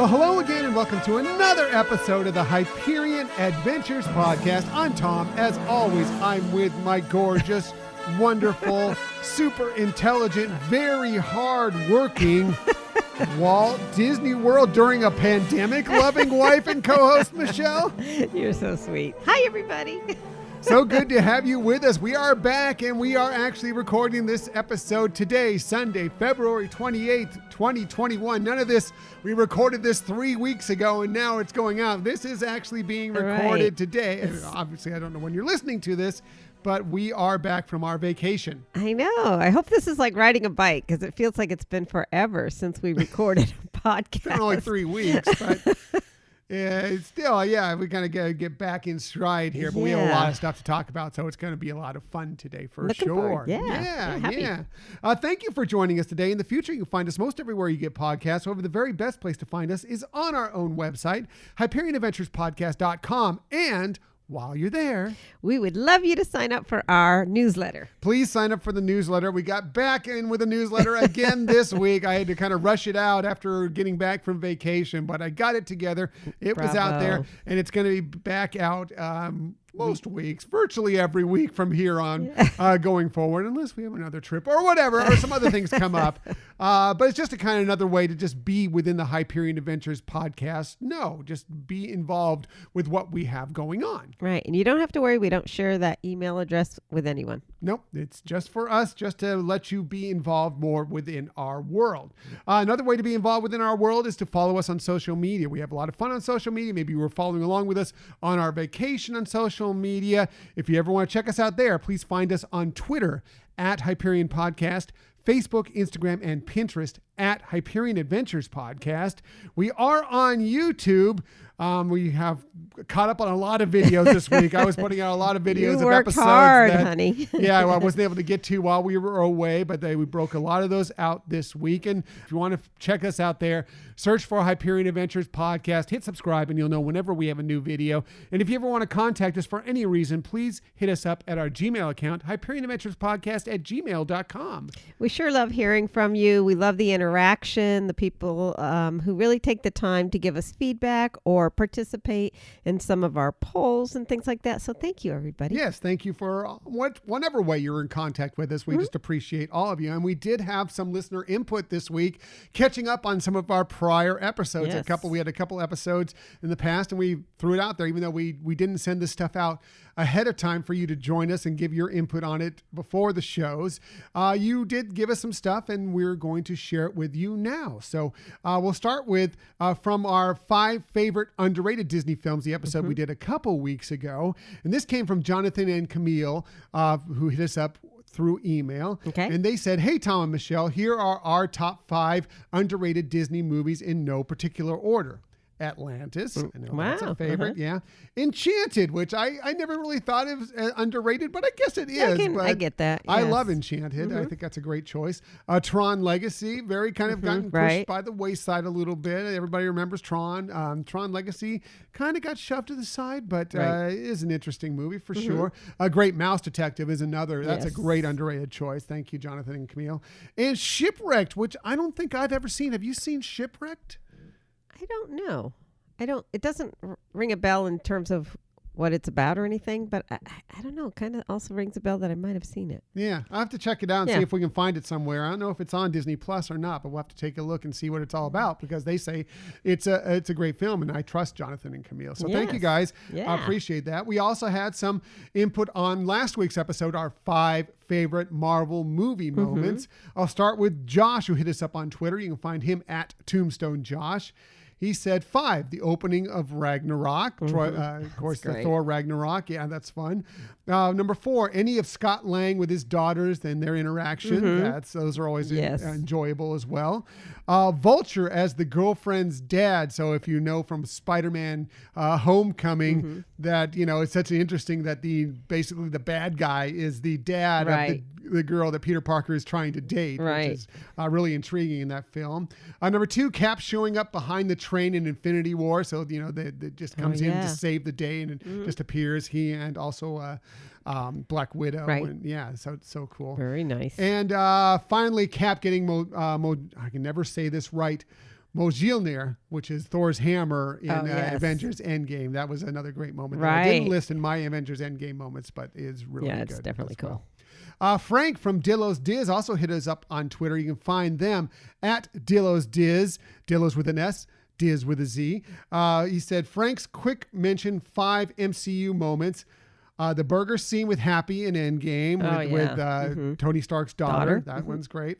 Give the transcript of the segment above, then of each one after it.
Well, hello again and welcome to another episode of the Hyperion Adventures Podcast. I'm Tom. As always, I'm with my gorgeous, wonderful, super intelligent, very hard-working Walt Disney World during a pandemic loving wife and co-host Michelle. You're so sweet. Hi, everybody. So good to have you with us. We are back and we are actually recording this episode today, Sunday, February 28th, 2021. None of this, we recorded this 3 weeks ago and now it's going out. This is actually being recorded today. And obviously, I don't know when you're listening to this, but we are back from our vacation. I know. I hope this is like riding a bike because it feels like it's been forever since we recorded a podcast. It's been only 3 weeks, but yeah, it's still, we kind of get back in stride here, but we have a lot of stuff to talk about, so it's going to be a lot of fun today for sure. Yeah. Thank you for joining us today. In the future, you can find us most everywhere you get podcasts. However, the very best place to find us is on our own website, HyperionAdventuresPodcast.com, and while you're there, we would love you to sign up for our newsletter. Please sign up for the newsletter. We got back in with a newsletter again this week. I had to kind of rush it out after getting back from vacation, but I got it together. It was out there, and it's going to be back out most weeks, virtually every week from here on going forward, unless we have another trip or whatever, or some other things come up. But it's just a kind of another way to just be within the Hyperion Adventures podcast. No, just be involved with what we have going on. Right. And you don't have to worry. We don't share that email address with anyone. Nope. It's just for us, just to let you be involved more within our world. Another way to be involved within our world is to follow us on social media. We have a lot of fun on social media. Maybe you were following along with us on our vacation on social media. If you ever want to check us out there, please find us on Twitter at Hyperion Podcast, Facebook, Instagram, and Pinterest at Hyperion Adventures Podcast. We are on YouTube. We have caught up on a lot of videos this week. I was putting out a lot of videos of episodes. Hard, honey. I wasn't able to get to while we were away, but we broke a lot of those out this week. And if you want to check us out there, search for Hyperion Adventures Podcast, hit subscribe, and you'll know whenever we have a new video. And if you ever want to contact us for any reason, please hit us up at our Gmail account, HyperionAdventuresPodcast@gmail.com. We sure love hearing from you. We love the interaction, the people who really take the time to give us feedback or participate in some of our polls and things like that. So thank you, everybody. Yes, thank you for whatever way you're in contact with us. We just appreciate all of you. And we did have some listener input this week, catching up on some of our prior episodes. Yes. We had a couple episodes in the past, and we threw it out there, even though we didn't send this stuff out ahead of time for you to join us and give your input on it before the shows. You did give us some stuff, and we're going to share it with you now. So we'll start with from our 5 favorite underrated Disney films, the episode we did a couple weeks ago. And this came from Jonathan and Camille, who hit us up through email. Okay. And they said, "Hey, Tom and Michelle, here are our top 5 underrated Disney movies in no particular order. Atlantis, I know that's a favorite, Enchanted, which I never really thought of as underrated, but I guess it is. I get that. I love Enchanted. I think that's a great choice. Tron Legacy, very kind of gotten pushed by the wayside a little bit. Everybody remembers Tron. Tron Legacy kind of got shoved to the side, but it is an interesting movie for sure. A Great Mouse Detective is another. That's a great underrated choice. Thank you, Jonathan and Camille. And Shipwrecked, which I don't think I've ever seen. Have you seen Shipwrecked? I don't know. It doesn't ring a bell in terms of what it's about or anything, but I don't know. It kind of also rings a bell that I might have seen it. Yeah, I'll have to check it out and see if we can find it somewhere. I don't know if it's on Disney Plus or not, but we'll have to take a look and see what it's all about, because they say it's a great film, and I trust Jonathan and Camille. So thank you guys. I appreciate that. We also had some input on last week's episode, our 5 favorite Marvel movie moments. I'll start with Josh, who hit us up on Twitter. You can find him at Tombstone Josh. He said 5, the opening of Ragnarok. Of course, the Thor Ragnarok. Yeah, that's fun. Number 4, any of Scott Lang with his daughters and their interaction. Those are always enjoyable as well. Vulture as the girlfriend's dad. So if you know from Spider-Man Homecoming that, it's such an interesting that basically the bad guy is the dad of the girl that Peter Parker is trying to date, which is really intriguing in that film. Number 2, Cap showing up behind the train in Infinity War. So, that just comes in to save the day, and it just appears. He and also Black Widow. And, so it's so cool. Very nice. And finally, Cap getting, I can never say this right, Mjolnir, which is Thor's hammer in Avengers Endgame. That was another great moment. Right. I didn't list in my Avengers Endgame moments, but it is really good. Yeah, it's definitely cool. Frank from Dillo's Diz also hit us up on Twitter. You can find them at Dillo's Diz, Dillo's with an S, Diz with a Z. He said, Frank's quick mention 5 MCU moments. The burger scene with Happy in Endgame with Tony Stark's daughter. That one's great.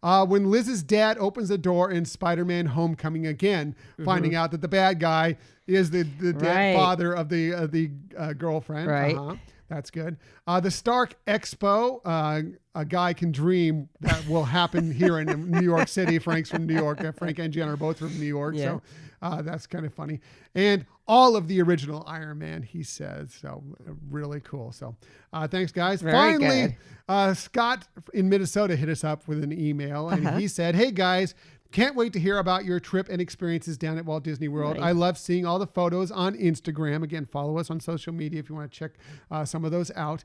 When Liz's dad opens the door in Spider-Man Homecoming again, finding out that the bad guy is the dead father of the girlfriend. Right. That's good. The Stark Expo, a guy can dream that will happen here in New York City. Frank's from New York. Frank and Jen are both from New York. Yeah. So that's kind of funny. And all of the original Iron Man, he says. So really cool. So thanks, guys. Finally, Scott in Minnesota hit us up with an email. And he said, hey, guys. Can't wait to hear about your trip and experiences down at Walt Disney World. Right. I love seeing all the photos on Instagram. Again, follow us on social media if you want to check some of those out.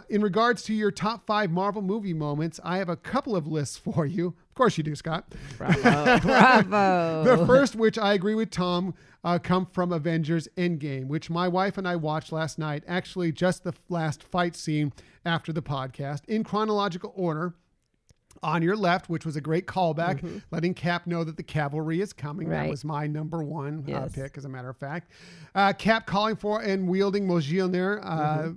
In regards to your top 5 Marvel movie moments, I have a couple of lists for you. Of course you do, Scott. Bravo. Bravo. The first, which I agree with Tom, come from Avengers Endgame, which my wife and I watched last night. Actually, just the last fight scene after the podcast in chronological order. On your left, which was a great callback, letting Cap know that the cavalry is coming. Right. That was my number 1 pick, as a matter of fact. Cap calling for and wielding Mjolnir,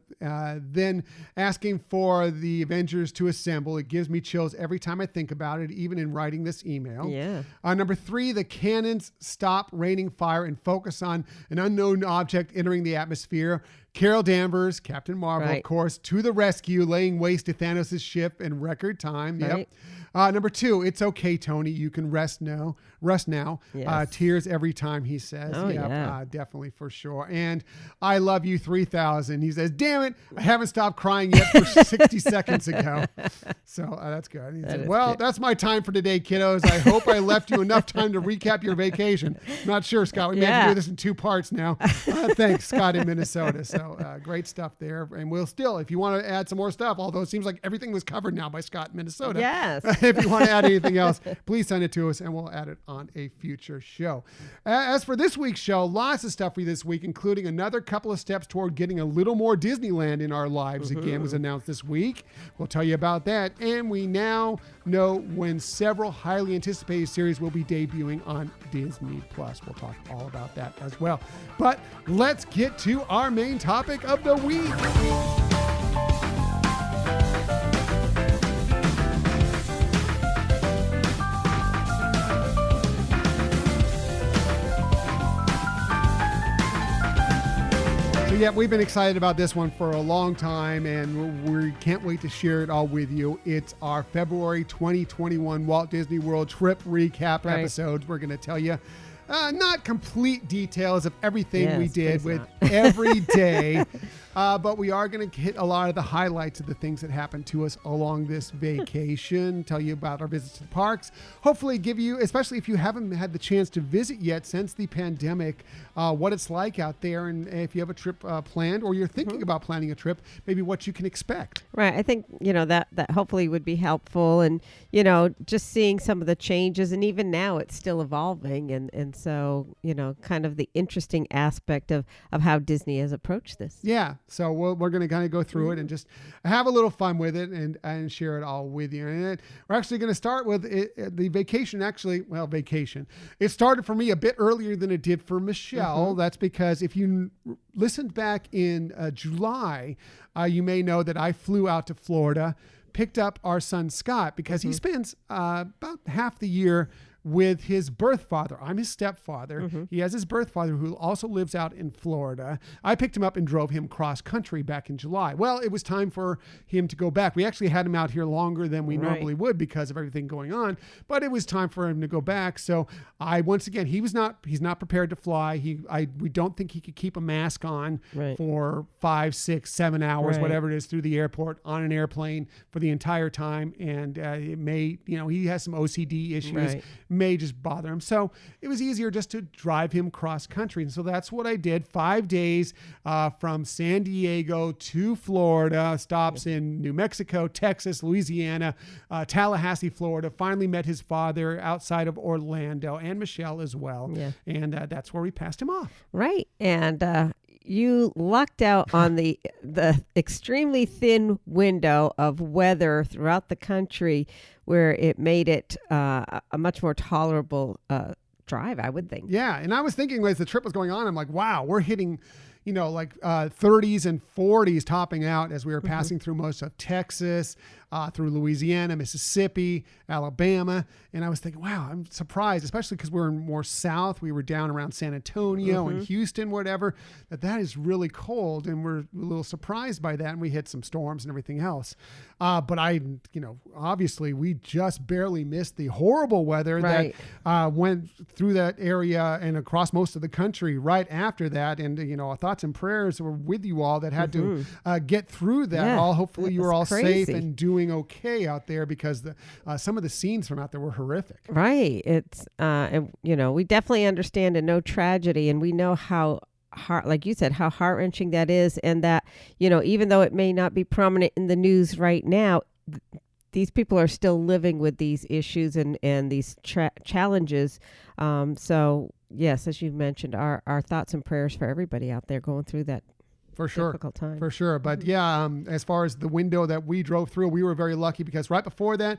then asking for the Avengers to assemble. It gives me chills every time I think about it, even in writing this email. Yeah. Number 3, the cannons stop raining fire and focus on an unknown object entering the atmosphere. Carol Danvers, Captain Marvel, of course, to the rescue, laying waste to Thanos' ship in record time. Right. Yep. Number 2, it's okay, Tony. You can rest now. Yes. Tears every time, he says. Oh, yeah. Definitely, for sure. And I love you 3000. He says, damn it, I haven't stopped crying yet for 60 seconds ago. So that's good. He said, well, that's my time for today, kiddos. I hope I left you enough time to recap your vacation. Not sure, Scott. We may have to do this in 2 parts now. Thanks, Scott in Minnesota. So great stuff there. And we'll still, if you want to add some more stuff, although it seems like everything was covered now by Scott in Minnesota. Yes. If you want to add anything else, please send it to us and we'll add it on a future show. As for this week's show, lots of stuff for you this week, including another couple of steps toward getting a little more Disneyland in our lives. Again, was announced this week. We'll tell you about that. And we now know when several highly anticipated series will be debuting on Disney+. We'll talk all about that as well. But let's get to our main topic of the week. Yeah, we've been excited about this one for a long time, and we can't wait to share it all with you. It's our February 2021 Walt Disney World trip recap episodes. We're going to tell you not complete details of everything we did with every day, but we are going to hit a lot of the highlights of the things that happened to us along this vacation, tell you about our visits to the parks, hopefully give you, especially if you haven't had the chance to visit yet since the pandemic, what it's like out there, and if you have a trip planned or you're thinking about planning a trip, maybe what you can expect. Right. I think, that hopefully would be helpful, and, just seeing some of the changes, and even now it's still evolving, and so, kind of the interesting aspect of how Disney has approached this. Yeah. So we're going to kind of go through it and just have a little fun with it and share it all with you. And we're actually going to start with the vacation. Vacation. It started for me a bit earlier than it did for Michelle. That's because if you listened back in July, you may know that I flew out to Florida, picked up our son Scott because he spends about half the year with his birth father. I'm his stepfather. He has his birth father who also lives out in Florida. I picked him up and drove him cross country back in July. Well, it was time for him to go back. We actually had him out here longer than we normally would because of everything going on, but it was time for him to go back. So once again, he's not prepared to fly. We don't think he could keep a mask on for 5, 6, 7 hours, whatever it is, through the airport on an airplane for the entire time. And it may, he has some OCD issues. may just bother him. So it was easier just to drive him cross country. And so that's what I did. 5 days from San Diego to Florida, stops in New Mexico, Texas, Louisiana, Tallahassee, Florida. Finally met his father outside of Orlando, and Michelle as well. Yeah. And that's where we passed him off. Right. And you lucked out on the extremely thin window of weather throughout the country, where it made it a much more tolerable drive, I would think. Yeah. And I was thinking as the trip was going on, I'm like, wow, we're hitting, like 30s and 40s topping out as we were passing through most of Texas, through Louisiana, Mississippi, Alabama. And I was thinking, wow, I'm surprised, especially because we're more south. We were down around San Antonio and Houston, whatever, that is really cold. And we're a little surprised by that. And we hit some storms and everything else. But obviously we just barely missed the horrible weather that went through that area and across most of the country right after that. And, our thoughts and prayers were with you all that had to get through that. Hopefully you were all safe and doing okay out there, because some of the scenes from out there were horrific. Right. It's, we definitely understand and know tragedy, and we know how heart, like you said, how heart-wrenching that is. And that, even though it may not be prominent in the news right now, these people are still living with these issues and these challenges. So yes, as you mentioned, our thoughts and prayers for everybody out there going through that difficult time. For sure. But as far as the window that we drove through, we were very lucky, because right before that,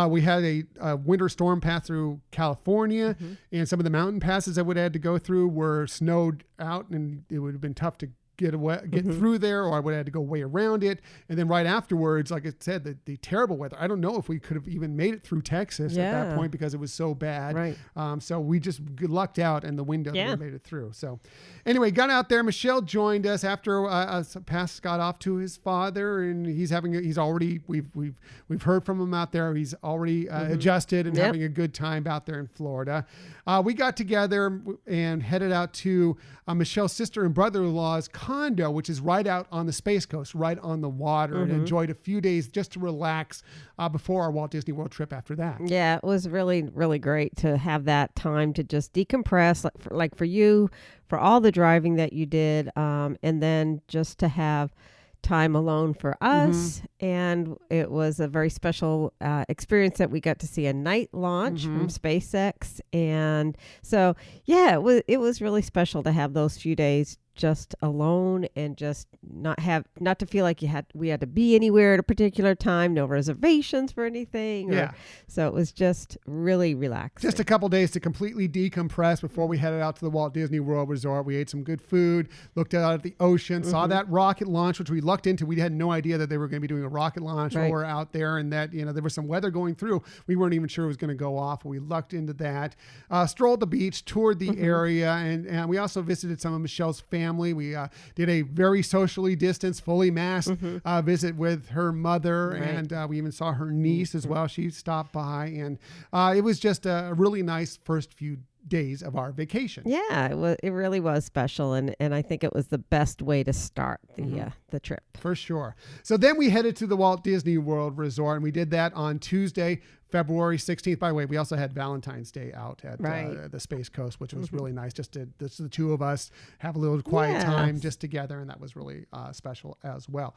we had a winter storm pass through California, and some of the mountain passes that we had to go through were snowed out, and it would have been tough to get through there, or I would have had to go way around it. And then right afterwards, like I said, the terrible weather. I don't know if we could have even made it through Texas at that point, because it was so bad. Right. So we just lucked out in the window that we made it through. So anyway, got out there. Michelle joined us after Pass got off to his father, and we've heard from him out there. He's already adjusted and having a good time out there in Florida. We got together and headed out to Michelle's sister and brother-in-law's condo, which is right out on the Space Coast, right on the water, and enjoyed a few days just to relax before our Walt Disney World trip after that. Yeah, it was really, really great to have that time to just decompress, like for you, for all the driving that you did, and then just to have time alone for us. And it was a very special experience that we got to see a night launch from SpaceX. And so, it was really special to have those few days just alone, and just not to feel like we had to be anywhere at a particular time, no reservations for anything. So it was just really relaxing. Just a couple days to completely decompress before we headed out to the Walt Disney World Resort. We ate some good food, looked out at the ocean, saw that rocket launch, which we lucked into. We had no idea that they were going to be doing a rocket launch while we're out there, and that, there was some weather going through. We weren't even sure it was going to go off. We lucked into that, strolled the beach, toured the area, and we also visited some of Michelle's family. We did a very socially distanced, fully masked visit with her mother, and we even saw her niece as well. She stopped by, and it was just a really nice first few days of our vacation. Yeah, it really was special, and I think it was the best way to start the trip. For sure. So then we headed to the Walt Disney World Resort, and we did that on Tuesday, February 16th. By the way, we also had Valentine's Day out at the Space Coast, which was really nice. Just the two of us have a little quiet time just together, and that was really special as well.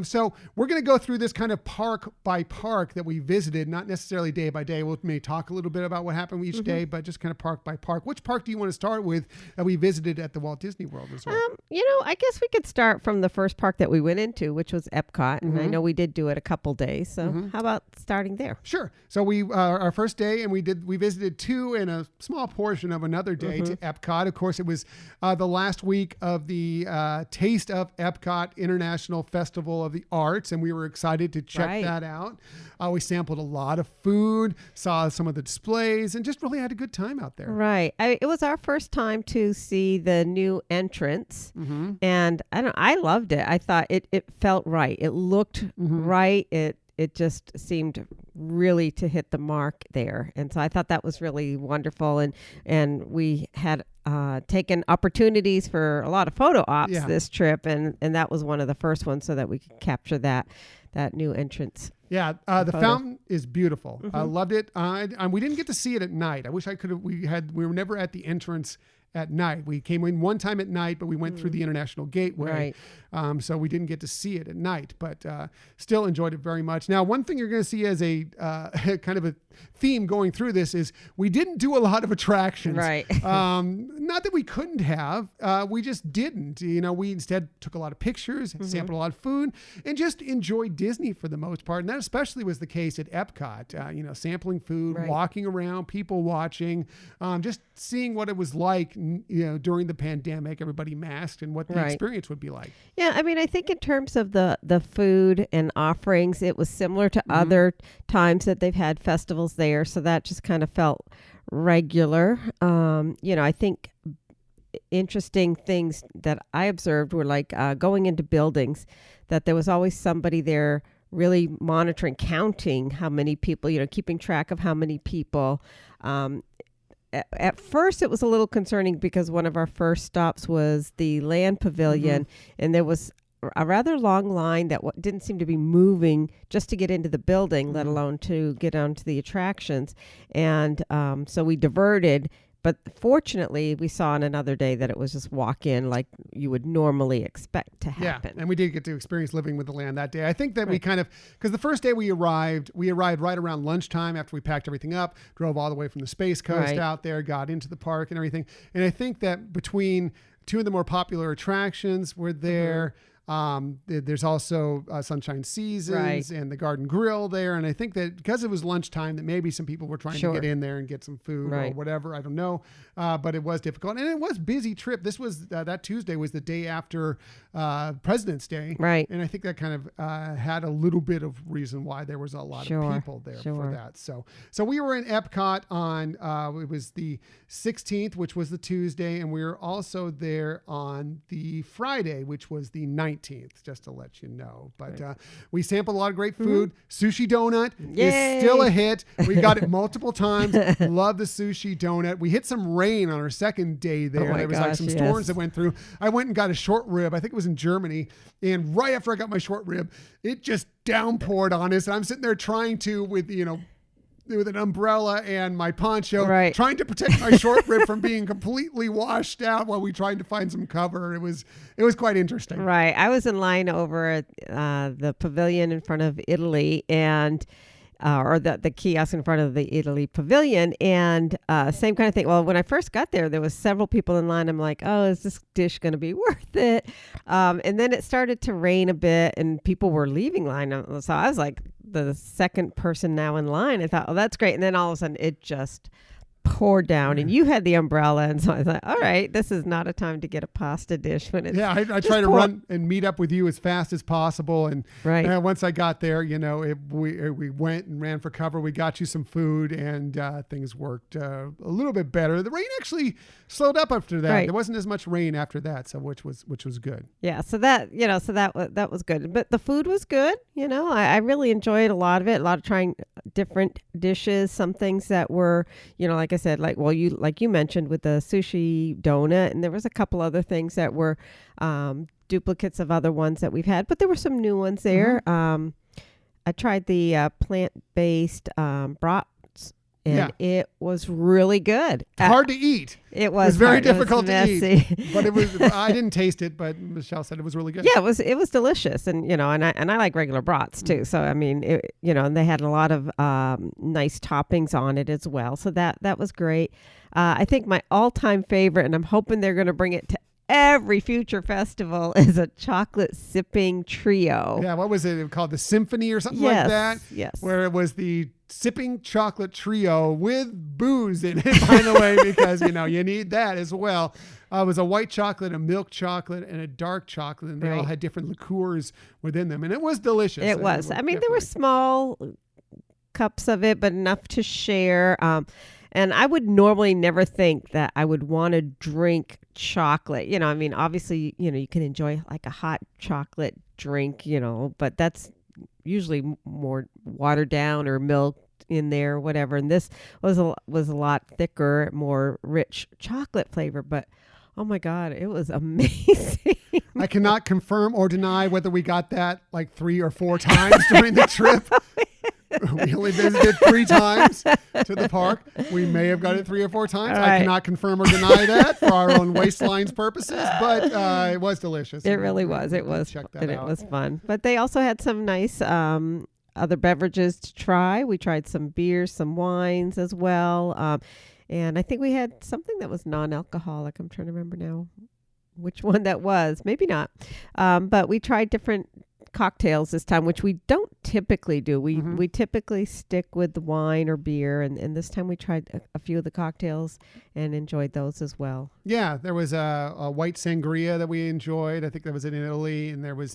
So we're going to go through this kind of park by park that we visited, not necessarily day by day. We'll maybe talk a little bit about what happened each day, but just kind of park by park. Which park do you want to start with that we visited at the Walt Disney World Resort? I guess we could start from the first park that we went into, which was Epcot. And I know we did do it a couple days. So how about starting there? Sure. So we our first day, and we visited 2 and a small portion of another day to Epcot. Of course, it was the last week of the Taste of Epcot International Festival of the Arts, and we were excited to check that out. We sampled a lot of food, saw some of the displays, and just really had a good time out there. Right. It was our first time to see the new entrance, and I loved it. I thought it felt right. It looked right. It just seemed really to hit the mark there. And so I thought that was really wonderful. And we had taken opportunities for a lot of photo ops this trip. And that was one of the first ones, so that we could capture that new entrance Yeah, the fountain is beautiful. I loved it. We didn't get to see it at night. I wish I could have. We were never at the entrance at night. We came in one time at night, but we went through the International Gateway. Right. So we didn't get to see it at night, but still enjoyed it very much. Now, one thing you're going to see as a kind of a theme going through this is we didn't do a lot of attractions. Right. Not that we couldn't have. We just didn't. We instead took a lot of pictures, sampled a lot of food, and just enjoyed Disney for the most part. And that especially was the case at Epcot. Sampling food, right. Walking around, people watching, just seeing what it was like during the pandemic, everybody masked, and what the experience would be like. Yeah, I mean, I think in terms of the food and offerings, it was similar to other times that they've had festivals there, so that just kind of felt regular. I think interesting things that I observed were like going into buildings, that there was always somebody there really monitoring, counting how many people, keeping track of how many people. At first, it was a little concerning because one of our first stops was the Land Pavilion, and there was a rather long line that didn't seem to be moving just to get into the building, let alone to get onto the attractions. And so we diverted. But fortunately, we saw on another day that it was just walk in like you would normally expect to happen. Yeah, and we did get to experience living with the land that day. I think that we kind of, because the first day we arrived right around lunchtime after we packed everything up, drove all the way from the Space Coast out there, got into the park and everything. And I think that between two of the more popular attractions were there. There's also Sunshine Seasons and the Garden Grill there. And I think that because it was lunchtime, that maybe some people were trying to get in there and get some food or whatever. I don't know. But it was difficult. And it was a busy trip. This was, that Tuesday was the day after President's Day. Right. And I think that kind of had a little bit of reason why there was a lot of people there for that. So we were in Epcot on, it was the 16th, which was the Tuesday. And we were also there on the Friday, which was the 19th. Just to let you know. But we sampled a lot of great food. Sushi donut is still a hit. We got it multiple times. Love the sushi donut. We hit some rain on our second day there. There was like some storms that went through. I went and got a short rib. I think it was in Germany. And right after I got my short rib, it just downpoured on us. And I'm sitting there trying to, with an umbrella and my poncho, trying to protect my short rib from being completely washed out while we tried to find some cover. It was quite interesting. Right. I was in line over at the pavilion in front of Italy and or the kiosk in front of the Italy pavilion, and same kind of thing. Well, when I first got there was several people in line. I'm like, oh, is this dish going to be worth it? And then it started to rain a bit and people were leaving line. So I was like the second person now in line. I thought, oh, that's great. And then all of a sudden it just poured down and you had the umbrella, and so I thought, all right, this is not a time to get a pasta dish when it's I try to run and meet up with you as fast as possible, and once I got there, we went and ran for cover. We got you some food, and things worked a little bit better. The rain actually slowed up after that. There wasn't as much rain after that, so which was good. So that was good, but the food was good. I really enjoyed a lot of it. A lot of trying different dishes, some things that were like I said, like you mentioned with the sushi donut, and there was a couple other things that were duplicates of other ones that we've had, but there were some new ones there. I tried the plant-based brats, and it was really good. Hard to eat. It was very difficult to eat, but it was. I didn't taste it, but Michelle said it was really good. Yeah, it was delicious, and I like regular brats too. So I mean, and they had a lot of nice toppings on it as well. So that was great. I think my all-time favorite, and I'm hoping they're going to bring it to every future festival, is a chocolate sipping trio. Yeah, what was it called? The Symphony or something like that? Yes. Where it was the sipping chocolate trio with booze in it, by the way, because you need that as well. It was a white chocolate, a milk chocolate, and a dark chocolate, and they all had different liqueurs within them, and it was delicious. It was. I mean, there were small cups of it, but enough to share. And I would normally never think that I would want to drink chocolate. I mean, obviously, you can enjoy like a hot chocolate drink, but that's usually more watered down or milk in there or whatever. And this was a lot thicker, more rich chocolate flavor. But oh my God, it was amazing. I cannot confirm or deny whether we got that like 3 or 4 times during the trip. We only visited 3 times to the park. We may have got it 3 or 4 times. Right. I cannot confirm or deny that for our own waistlines purposes, but it was delicious. It really was. It was. Check that and out. It was fun. But they also had some nice other beverages to try. We tried some beers, some wines as well. And I think we had something that was non-alcoholic. I'm trying to remember now which one that was. Maybe not. But we tried different cocktails this time, which we don't typically do. We typically stick with the wine or beer, and this time we tried a few of the cocktails and enjoyed those as well. Yeah, there was a white sangria that we enjoyed. I think that was in Italy, and there was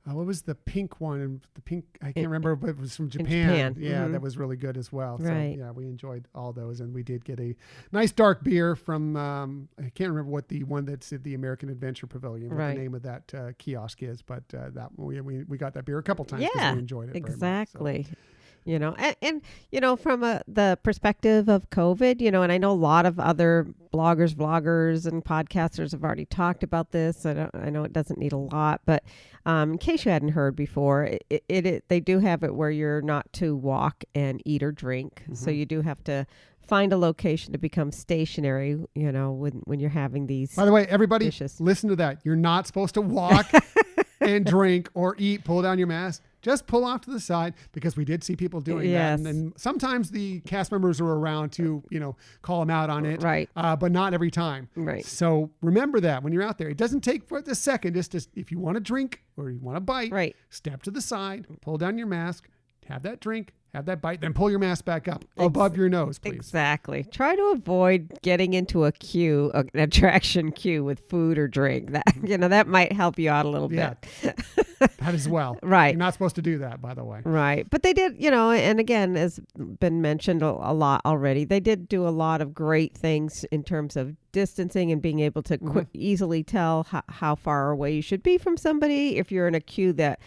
what was the pink one? The pink, I can't remember, but it was from Japan. Yeah, that was really good as well. Right. So yeah, we enjoyed all those, and we did get a nice dark beer from I can't remember what the one that's at the American Adventure Pavilion, what the name of that kiosk is, but that we got that beer a couple times because we enjoyed it. Exactly. Very much, so. You know, and you know, from the perspective of COVID, you know, and I know a lot of other bloggers, vloggers, and podcasters have already talked about this. I know it doesn't need a lot, but in case you hadn't heard before, they do have it where you're not to walk and eat or drink. So you do have to find a location to become stationary, you know, when you're having these. By the way, everybody, dishes. Listen to that. You're not supposed to walk and drink or eat. Pull down your mask. Just pull off to the side, because we did see people doing that. And then sometimes the cast members are around to, you know, call them out on it. Right. But not every time. Right. So remember that when you're out there. It doesn't take for a second. Just if you want to drink or you want to bite, step to the side, pull down your mask, have that drink, have that bite, then pull your mask back up above your nose, please. Exactly. Try to avoid getting into a queue, an attraction queue with food or drink. That, you know, that might help you out a little bit. That as well. Right. You're not supposed to do that, by the way. Right. But they did, you know, and again, as been mentioned a lot already, they did do a lot of great things in terms of distancing and being able to easily tell how far away you should be from somebody. If you're in a queue that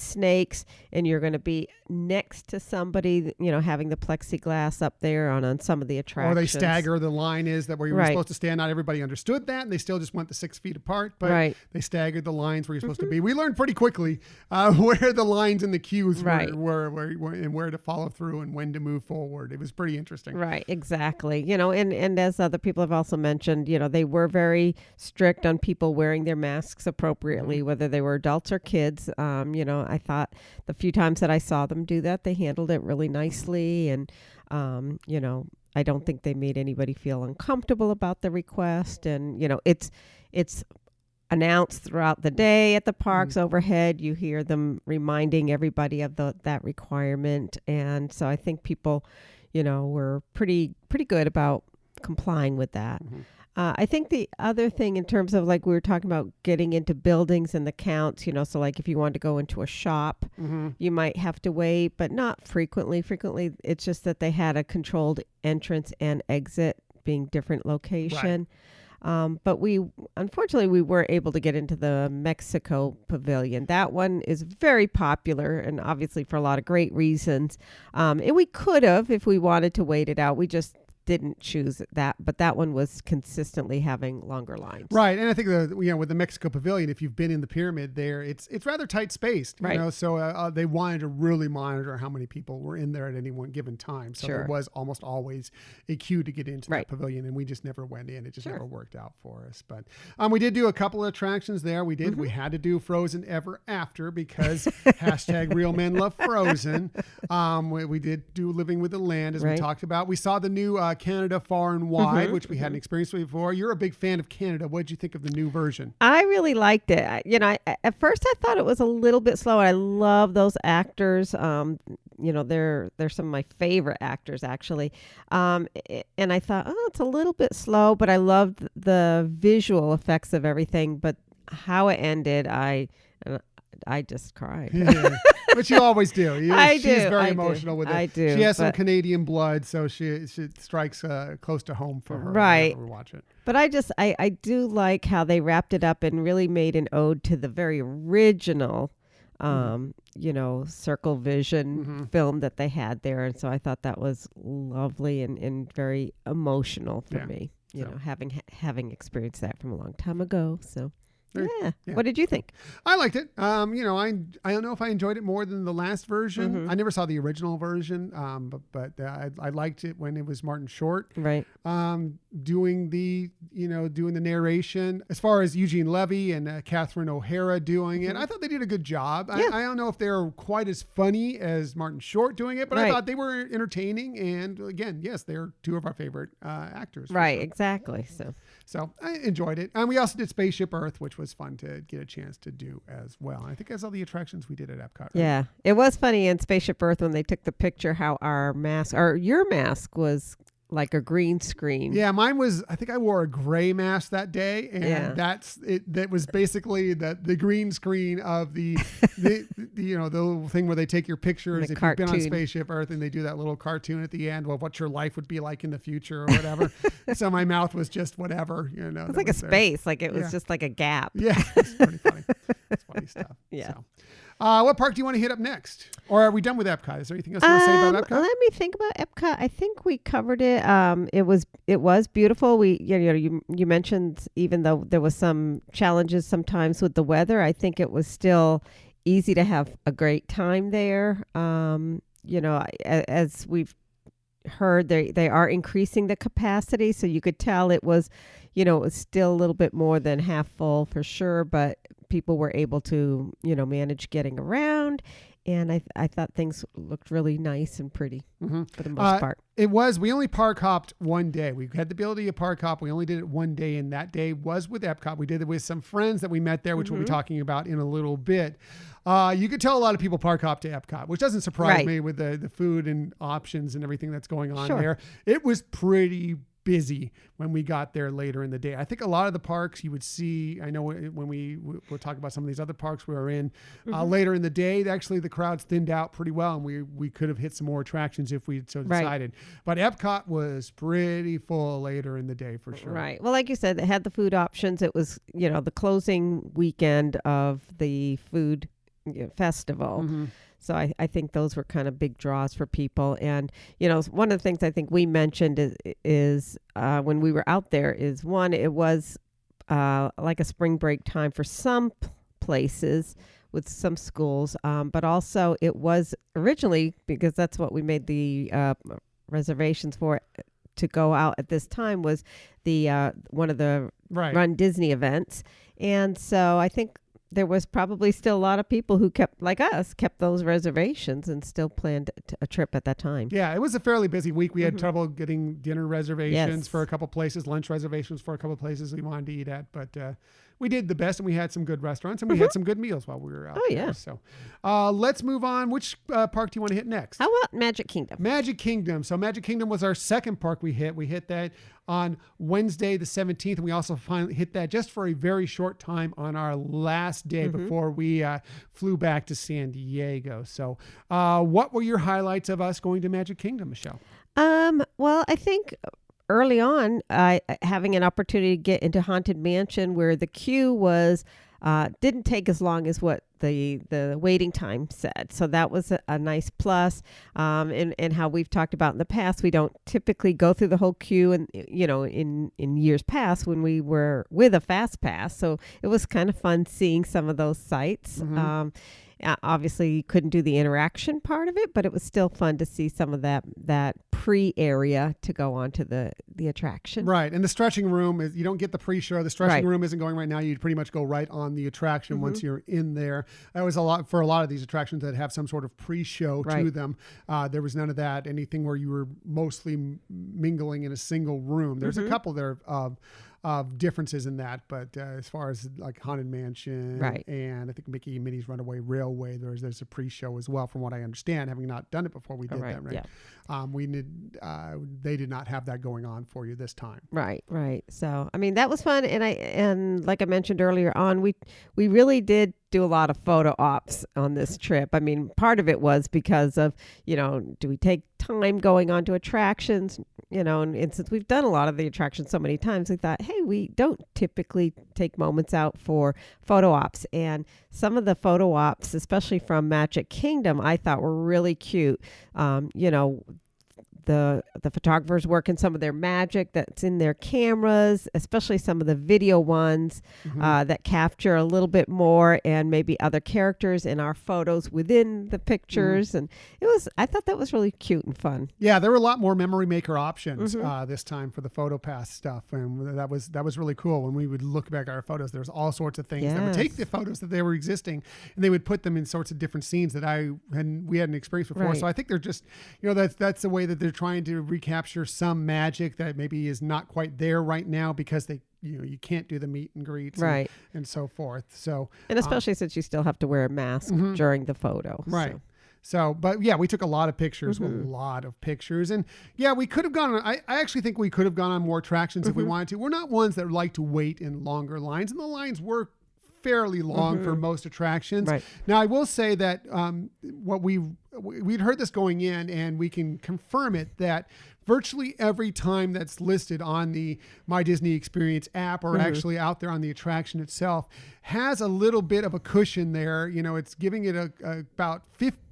snakes and you're going to be next to somebody, you know, having the plexiglass up there on some of the attractions. Or they stagger the line is that where you were supposed to stand. Not everybody understood that, and they still just went the 6 feet apart, but they staggered the lines where you're supposed to be. We learned pretty quickly where the lines in the queues were and where to follow through and when to move forward. It was pretty interesting. Right, exactly. You know, and as other people have also mentioned, you know, they were very strict on people wearing their masks appropriately, whether they were adults or kids. You know, I thought the few times that I saw them do that, they handled it really nicely. And, you know, I don't think they made anybody feel uncomfortable about the request. And, you know, it's announced throughout the day at the parks overhead. You hear them reminding everybody of that requirement. And so I think people, you know, were pretty good about complying with that. I think the other thing in terms of, like, we were talking about getting into buildings and the counts, you know, so like if you wanted to go into a shop, you might have to wait, but not frequently. Frequently, it's just that they had a controlled entrance and exit being different location. But unfortunately, we weren't able to get into the Mexico Pavilion. That one is very popular, and obviously for a lot of great reasons. And we could have, if we wanted to wait it out. We just didn't choose that, but that one was consistently having longer lines. Right, and I think with the Mexico Pavilion, if you've been in the pyramid there, it's rather tight spaced. You know, so they wanted to really monitor how many people were in there at any one given time. So there was almost always a queue to get into that pavilion, and we just never went in. It just never worked out for us. But we did do a couple of attractions there. We did. We had to do Frozen Ever After because hashtag Real Men Love Frozen. We did do Living with the Land, as we talked about. We saw the new Canada Far and Wide, which we hadn't experienced before. You're a big fan of Canada. What did you think of the new version? I really liked it. You know, at first I thought it was a little bit slow. I love those actors. You know, they're some of my favorite actors, actually. And I thought, it's a little bit slow, but I loved the visual effects of everything. But how it ended, I just cried. But you always do. She's very emotional with it. I do. She has some Canadian blood, so she strikes close to home for her. Right. We watch it. But I do like how they wrapped it up and really made an ode to the very original, you know, Circle Vision film that they had there. And so I thought that was lovely and very emotional for me, you know, having experienced that from a long time ago. So. Yeah. What did you think? I liked it. You know, I don't know if I enjoyed it more than the last version. I never saw the original version, but I liked it when it was Martin Short. Right. Doing the narration. As far as Eugene Levy and Catherine O'Hara doing it, I thought they did a good job. I don't know if they're quite as funny as Martin Short doing it, but I thought they were entertaining. And again, yes, they're two of our favorite actors. Right. Sure. Exactly. So I enjoyed it. And we also did Spaceship Earth, which was fun to get a chance to do as well. And I think that's all the attractions we did at Epcot. Right? Yeah. It was funny in Spaceship Earth when they took the picture how your mask was like a green screen. Yeah, mine was, I think I wore a gray mask that day, and that's it. That was basically the green screen of the little thing where they take your pictures if you've been on Spaceship Earth, and they do that little cartoon at the end of what your life would be like in the future or whatever. So my mouth was just whatever, It's like a space, like it was just like a gap. Yeah, it's pretty funny. It's funny stuff. Yeah. So. What park do you want to hit up next? Or are we done with Epcot? Is there anything else you want to say about Epcot? Let me think about Epcot. I think we covered it. It was beautiful. You mentioned even though there was some challenges sometimes with the weather, I think it was still easy to have a great time there. As we've heard, they are increasing the capacity, so you could tell it was still a little bit more than half full for sure, but people were able to, manage getting around. And I thought things looked really nice and pretty for the most part. We only park hopped one day. We had the ability to park hop. We only did it one day, and that day was with Epcot. We did it with some friends that we met there, which we'll be talking about in a little bit. You could tell a lot of people park hop to Epcot, which doesn't surprise me with the food and options and everything that's going on there. It was pretty busy when we got there later in the day. I think a lot of the parks you would see, I know when we'll talk about some of these other parks we were in later in the day, actually the crowds thinned out pretty well, and we could have hit some more attractions if we so decided. But Epcot was pretty full later in the day for sure. Right. Well, like you said, they had the food options. It was, the closing weekend of the food festival. So I think those were kind of big draws for people. And, one of the things I think we mentioned is when we were out there is one, it was like a spring break time for some places with some schools. But also it was originally, because that's what we made the reservations for to go out at this time, was the one of the Run Disney events. And so I think there was probably still a lot of people who kept those reservations and still planned a trip at that time. Yeah, it was a fairly busy week. We had trouble getting dinner reservations for a couple places, lunch reservations for a couple places we wanted to eat at, but we did the best, and we had some good restaurants, and we had some good meals while we were out there. So let's move on. Which park do you want to hit next? How about Magic Kingdom? Magic Kingdom. So Magic Kingdom was our second park we hit. We hit that on Wednesday the 17th, and we also finally hit that just for a very short time on our last day before we flew back to San Diego. So what were your highlights of us going to Magic Kingdom, Michelle? Well, I think early on, having an opportunity to get into Haunted Mansion, where the queue was didn't take as long as what the waiting time said. So that was a nice plus. And how we've talked about in the past, we don't typically go through the whole queue, and in years past when we were with a fast pass. So it was kind of fun seeing some of those sites. Obviously, you couldn't do the interaction part of it, but it was still fun to see some of that pre-area to go on to the attraction. Right. And the stretching room is, you don't get the pre-show. The stretching room isn't going right now. You pretty much go right on the attraction once you're in there. That was a lot for a lot of these attractions that have some sort of pre-show to them. There was none of that. Anything where you were mostly mingling in a single room. There's a couple there of differences in that, but as far as like Haunted Mansion and I think Mickey and Minnie's Runaway Railway, there's a pre-show as well, from what I understand, having not done it before we did that. They did not have that going on for you this time. Right. So I mean, that was fun, and like I mentioned earlier on, we really did do a lot of photo ops on this trip. I mean, part of it was because of, do we take time going on to attractions, and since we've done a lot of the attractions so many times, we thought, hey, we don't typically take moments out for photo ops. And some of the photo ops, especially from Magic Kingdom, I thought were really cute. the photographers working some of their magic that's in their cameras, especially some of the video ones that capture a little bit more, and maybe other characters in our photos within the pictures. And I thought that was really cute and fun. Yeah, there were a lot more memory maker options this time for the PhotoPass stuff, and that was really cool. When we would look back at our photos, there was all sorts of things that would take the photos that they were existing, and they would put them in sorts of different scenes that we hadn't experienced before. So I think they're just, that's the way that they're trying to recapture some magic that maybe is not quite there right now, because you can't do the meet and greets and so forth. So, and especially since you still have to wear a mask during the photo. Right. So, but yeah, we took a lot of pictures, and yeah, we could have gone on, I actually think we could have gone on more attractions if we wanted to. We're not ones that like to wait in longer lines, and the lines were fairly long for most attractions. Now, I will say that we'd heard this going in, and we can confirm it, that virtually every time that's listed on the My Disney Experience app, or actually out there on the attraction itself, has a little bit of a cushion there. It's giving it about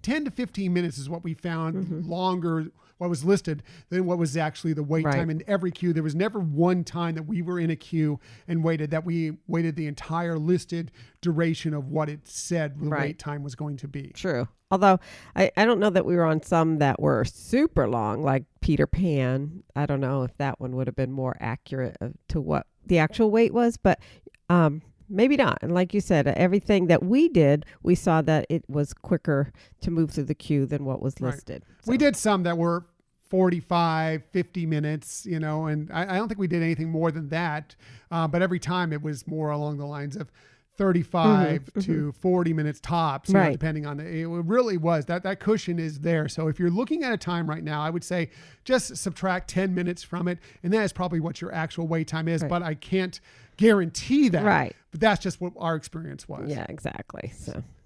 10 to 15 minutes is what we found longer, what was listed, than what was actually the wait time in every queue. There was never one time that we were in a queue and that we waited the entire listed duration of what it said the wait time was going to be. True. Although I don't know that we were on some that were super long, like Peter Pan. I don't know if that one would have been more accurate to what the actual wait was, but maybe not. And like you said, everything that we did, we saw that it was quicker to move through the queue than what was listed. So. We did some that were 45, 50 minutes, and I don't think we did anything more than that. But every time it was more along the lines of 35 to 40 minutes tops, depending on it really was that cushion is there. So if you're looking at a time right now, I would say just subtract 10 minutes from it, and that is probably what your actual wait time is. But I can't guarantee that. But that's just what our experience was. Yeah, exactly.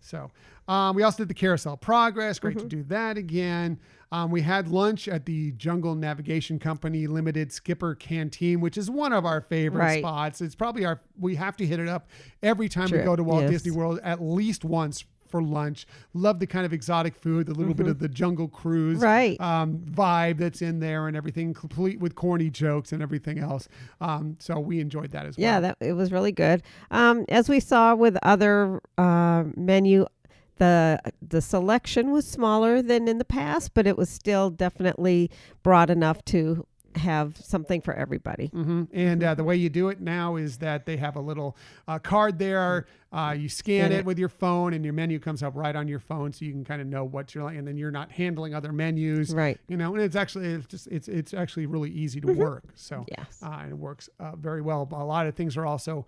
So we also did the Carousel Progress. Great to do that again. We had lunch at the Jungle Navigation Company Limited Skipper Canteen, which is one of our favorite spots. It's probably we have to hit it up every time we go to Walt Disney World, at least once for lunch. Love the kind of exotic food, the little bit of the Jungle Cruise vibe that's in there and everything, complete with corny jokes and everything else. So we enjoyed that as well. Yeah, it was really good. As we saw with other menu, the selection was smaller than in the past, but it was still definitely broad enough to have something for everybody. And the way you do it now is that they have a little card there. You scan it with your phone, and your menu comes up right on your phone, so you can kind of know what you're like, and then you're not handling other menus. And it's actually really easy to work. So and it works very well. A lot of things are also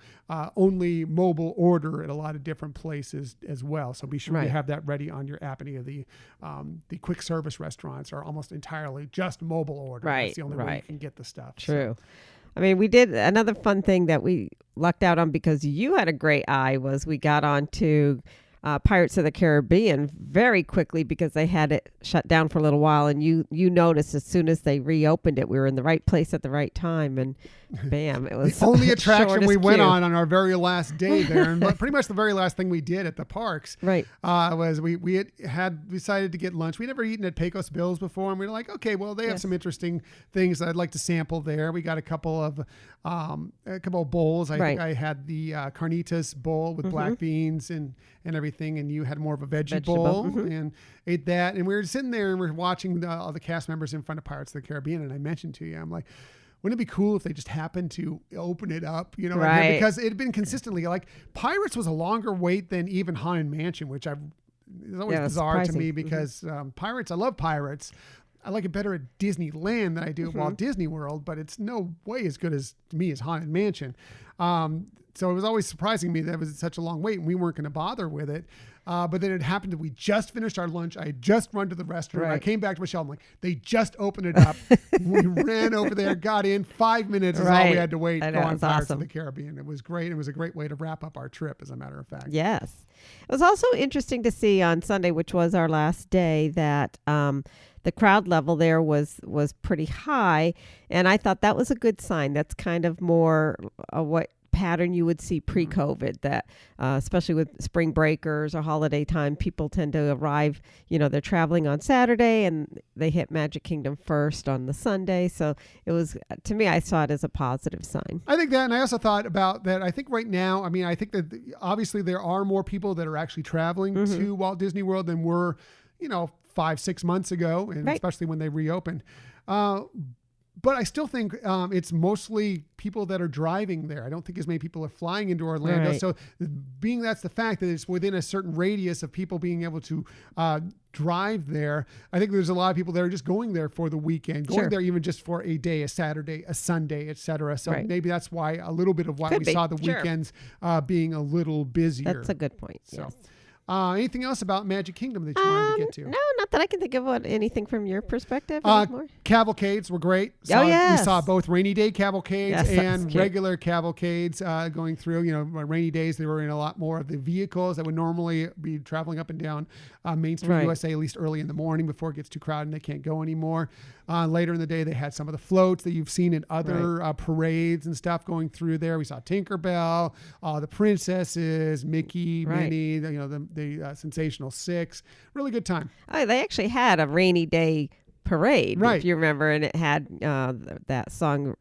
only mobile order at a lot of different places as well. So be sure you have that ready on your app. Any of the quick service restaurants are almost entirely just mobile order. That's the only way you can get the stuff. True. So. I mean, we did another fun thing that we lucked out on because you had a great eye, was we got on to Pirates of the Caribbean very quickly because they had it shut down for a little while. And you noticed as soon as they reopened it, we were in the right place at the right time. And bam, it was the only attraction we went on our very last day there. And pretty much the very last thing we did at the parks was we had decided to get lunch. We'd never eaten at Pecos Bills before. And we were like, okay, well, they have some interesting things that I'd like to sample there. We got a couple of bowls. I think I had the carnitas bowl with black beans and everything, and you had more of a veggie bowl and ate that. And we were sitting there and we're watching all the cast members in front of Pirates of the Caribbean, and I mentioned to you, I'm like, wouldn't it be cool if they just happened to open it up, because it had been consistently like Pirates was a longer wait than even Haunted Mansion, which is always bizarre to me because Pirates, I love Pirates. I like it better at Disneyland than I do at Walt Disney World, but it's no way as good as to me as Haunted Mansion. So it was always surprising me that it was such a long wait and we weren't going to bother with it. But then it happened that we just finished our lunch. I had just run to the restroom. I came back to Michelle. I'm like, they just opened it up. We ran over there, got in. 5 minutes is all we had to wait to go on Pirates of the Caribbean. It was great. It was a great way to wrap up our trip, as a matter of fact. Yes. It was also interesting to see on Sunday, which was our last day, that the crowd level there was pretty high. And I thought that was a good sign. That's kind of more what pattern you would see pre-COVID, that especially with spring breakers or holiday time, people tend to arrive, they're traveling on Saturday and they hit Magic Kingdom first on the Sunday. So it was, to me, I saw it as a positive sign. I think that, and I also thought about that. I think right now, I think that obviously there are more people that are actually traveling to Walt Disney World than were, 5-6 months ago, and especially when they reopened. But I still think it's mostly people that are driving there. I don't think as many people are flying into Orlando. Right. So that's the fact that it's within a certain radius of people being able to drive there, I think there's a lot of people that are just going there for the weekend, going there even just for a day, a Saturday, a Sunday, etc. So maybe that's why a little bit of why we saw the weekends being a little busier. That's a good point. So. Yes. Anything else about Magic Kingdom that you wanted to get to? No, not that I can think of. Anything from your perspective? Cavalcades were great. We saw both rainy day cavalcades and regular cavalcades going through. Rainy days, they were in a lot more of the vehicles that would normally be traveling up and down Main Street USA, at least early in the morning before it gets too crowded and they can't go anymore. Later in the day, they had some of the floats that you've seen in other parades and stuff going through there. We saw Tinkerbell, the princesses, Mickey, Minnie, the Sensational Six. Really good time. Oh, they actually had a rainy day parade, if you remember, and it had that song,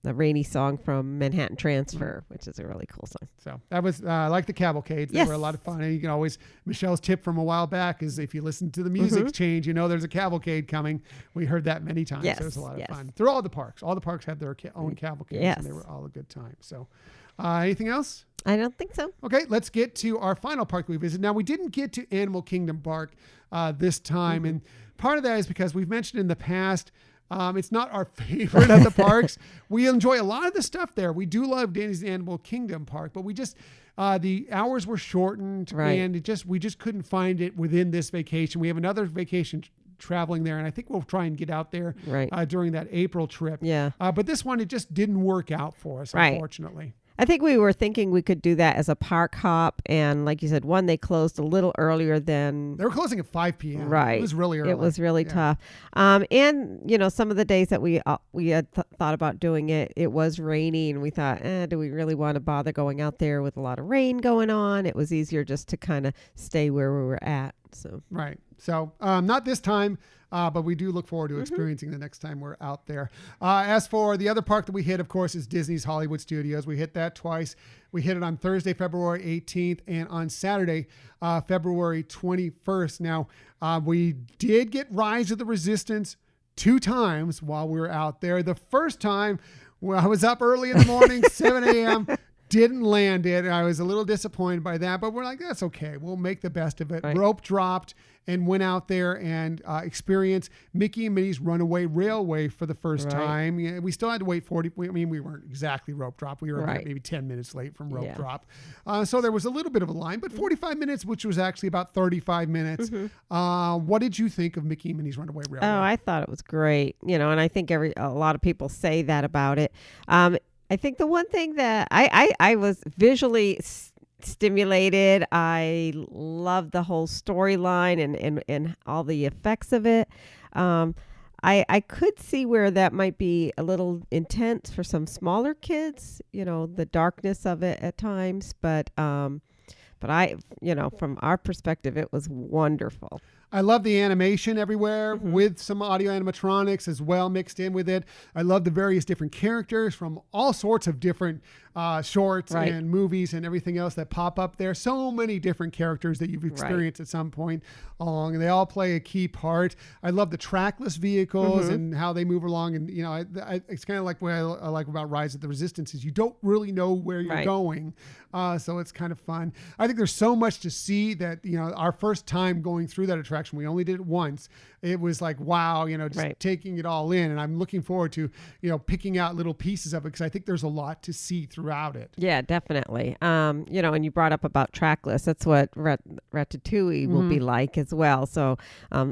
the rainy song from Manhattan Transfer, which is a really cool song. So that was like the cavalcades. They were a lot of fun. And you can always, Michelle's tip from a while back is if you listen to the music change, there's a cavalcade coming. We heard that many times. So it was a lot of fun. Through all the parks had their own cavalcades, and they were all a good time. So anything else? I don't think so. Okay, let's get to our final park we visited. Now, we didn't get to Animal Kingdom Park this time, and part of that is because we've mentioned in the past, it's not our favorite of the parks. We enjoy a lot of the stuff there. We do love Disney's Animal Kingdom Park, but we just the hours were shortened, and we just couldn't find it within this vacation. We have another vacation traveling there, and I think we'll try and get out there during that April trip. Yeah. But this one, it just didn't work out for us, unfortunately. I think we were thinking we could do that as a park hop. And like you said, they closed a little earlier than... They were closing at 5 p.m. Right. It was really early. It was really tough. And, some of the days that we had thought about doing it, it was rainy. And we thought, do we really want to bother going out there with a lot of rain going on? It was easier just to kind of stay where we were at. So Right. So not this time. But we do look forward to experiencing the next time we're out there. As for the other park that we hit, of course, is Disney's Hollywood Studios. We hit that twice. We hit it on Thursday, February 18th, and on Saturday, February 21st. Now, we did get Rise of the Resistance 2 times while we were out there. The first time, I was up early in the morning, 7 a.m., didn't land it. I was a little disappointed by that, but we're like, that's okay. We'll make the best of it. Rope dropped and went out there and experienced Mickey and Minnie's Runaway Railway for the first time. Yeah, we still had to wait we weren't exactly rope drop. We were maybe 10 minutes late from rope drop. So there was a little bit of a line, but 45 minutes, which was actually about 35 minutes. What did you think of Mickey and Minnie's Runaway Railway? Oh, I thought it was great. And I think a lot of people say that about it. I think the one thing that I was visually stimulated. I love the whole storyline and all the effects of it. I could see where that might be a little intense for some smaller kids, the darkness of it at times. But I, from our perspective, it was wonderful. I love the animation everywhere with some audio animatronics as well mixed in with it. I love the various different characters from all sorts of different shorts and movies and everything else that pop up there. So many different characters that you've experienced at some point along, and they all play a key part. I love the trackless vehicles and how they move along. And, it's kind of like what I like about Rise of the Resistance is you don't really know where you're going. So it's kind of fun. I think there's so much to see that, our first time going through that attraction, we only did it once. It was like, wow, just taking it all in. And I'm looking forward to, picking out little pieces of it because I think there's a lot to see throughout it. Yeah, definitely. And you brought up about trackless. That's what Ratatouille will be like as well. So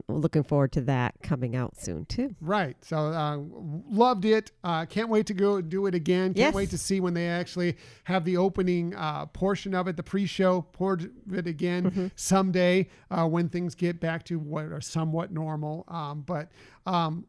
looking forward to that coming out soon too. Right. So loved it. Can't wait to go do it again. Can't wait to see when they actually have the opening portion of it, the pre-show, pour it again someday when things get back to what are somewhat normal. normal. But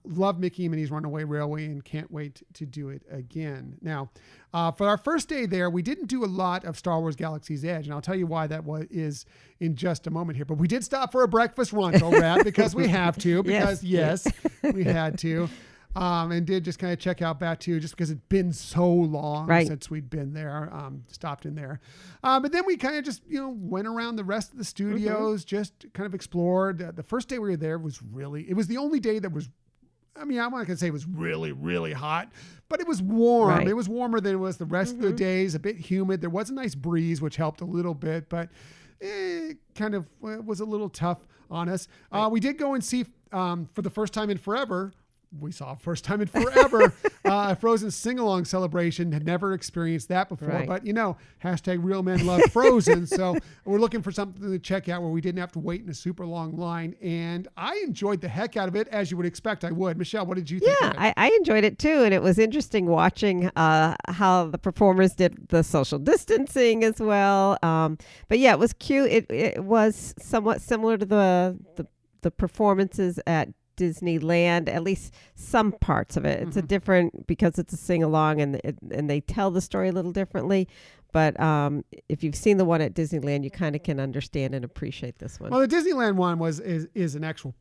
love Mickey and Minnie's Runaway Railway and can't wait to do it again. Now, for our first day there, we didn't do a lot of Star Wars Galaxy's Edge, and I'll tell you why that is in just a moment here. But we did stop for a breakfast Ronto wrap because we have to, because yes, we had to. And did just kind of check out Batuu just because it'd been so long since we'd been there, stopped in there. But then we kind of just, went around the rest of the studios, just kind of explored. The first day we were there it was the only day that was, I'm not going to say it was really, really hot, but it was warm. Right. It was warmer than it was the rest of the days, a bit humid. There was a nice breeze, which helped a little bit, but it kind of was a little tough on us. Right. We did go and see, for the first time in forever, first time in forever, a Frozen sing-along celebration. Had never experienced that before, right. But hashtag real men love Frozen. So we're looking for something to check out where we didn't have to wait in a super long line. And I enjoyed the heck out of it, as you would expect I would. Michelle, what did you think of it? I enjoyed it too. And it was interesting watching how the performers did the social distancing as well. But yeah, it was cute. It was somewhat similar to the performances at Disneyland, at least some parts of it. It's a different, because it's a sing-along and they tell the story a little differently. But if you've seen the one at Disneyland, you kind of can understand and appreciate this one. Well, the Disneyland one is an actual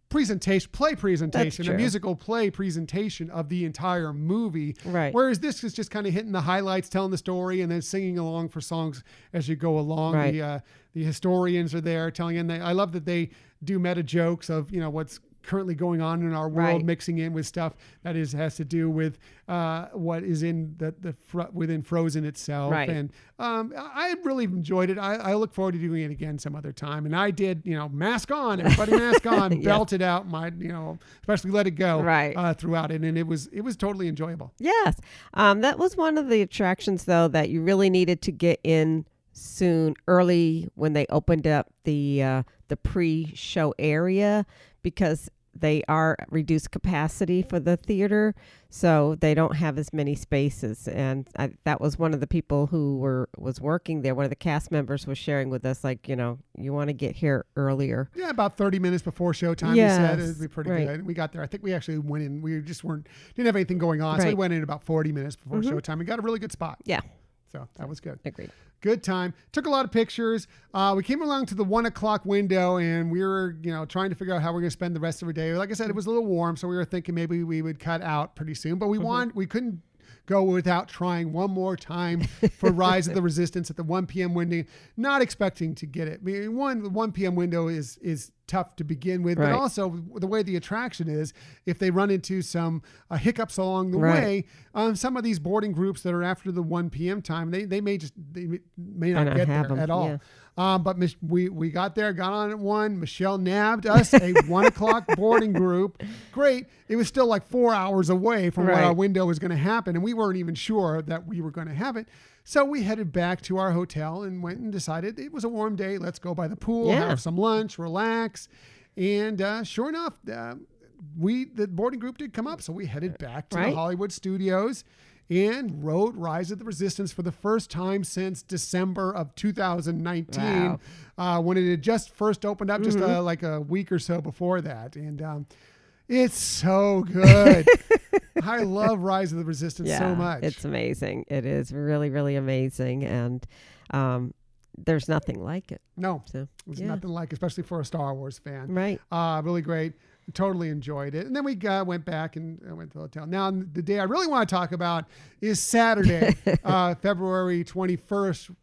play presentation, a musical play presentation of the entire movie. Right. Whereas this is just kind of hitting the highlights, telling the story, and then singing along for songs as you go along. Right. The historians are there telling, and I love that they do meta jokes of what's currently going on in our world, mixing in with stuff that has to do with what is in within Frozen itself. Right. And I really enjoyed it. I look forward to doing it again some other time. And I did, mask on, everybody mask on, belted out my, especially Let It Go throughout it. And it was totally enjoyable. Yes. That was one of the attractions, though, that you really needed to get in early when they opened up the pre-show area, because they are reduced capacity for the theater, so they don't have as many spaces. And that was one of the people who was working there. One of the cast members was sharing with us, like, you want to get here earlier. Yeah, about 30 minutes before showtime. Yes. We said it'd be pretty good. We got there. I think we actually went in. We just didn't have anything going on, so we went in about 40 minutes before showtime. We got a really good spot. Yeah. So that was good. Agreed. Good time. Took a lot of pictures. We came along to the 1:00 window, and we were, trying to figure out how we're going to spend the rest of our day. Like I said, it was a little warm, so we were thinking maybe we would cut out pretty soon. But we couldn't go without trying one more time for Rise of the Resistance at the 1 p.m. window. Not expecting to get it. I mean, the 1 p.m. window is tough to begin with, but also the way the attraction is, if they run into some hiccups along the way, some of these boarding groups that are after the 1 p.m. time, they may not get there at all. Yeah. But we got there, got on at 1. Michelle nabbed us a 1:00 boarding group. Great. It was still like 4 hours away from where our window was going to happen, and we weren't even sure that we were going to have it. So we headed back to our hotel and went and decided it was a warm day. Let's go by the pool, have some lunch, relax. And sure enough, the boarding group did come up. So we headed back to the Hollywood studios and wrote Rise of the Resistance for the first time since December of 2019, when it had just first opened up, just like a week or so before that. And it's so good. I love Rise of the Resistance so much. It's amazing. It is really, really amazing. And there's nothing like it. No, there's nothing like it, especially for a Star Wars fan. Right. Really great. Totally enjoyed it. And then we went back and went to the hotel. Now, the day I really want to talk about is Saturday, February 21st,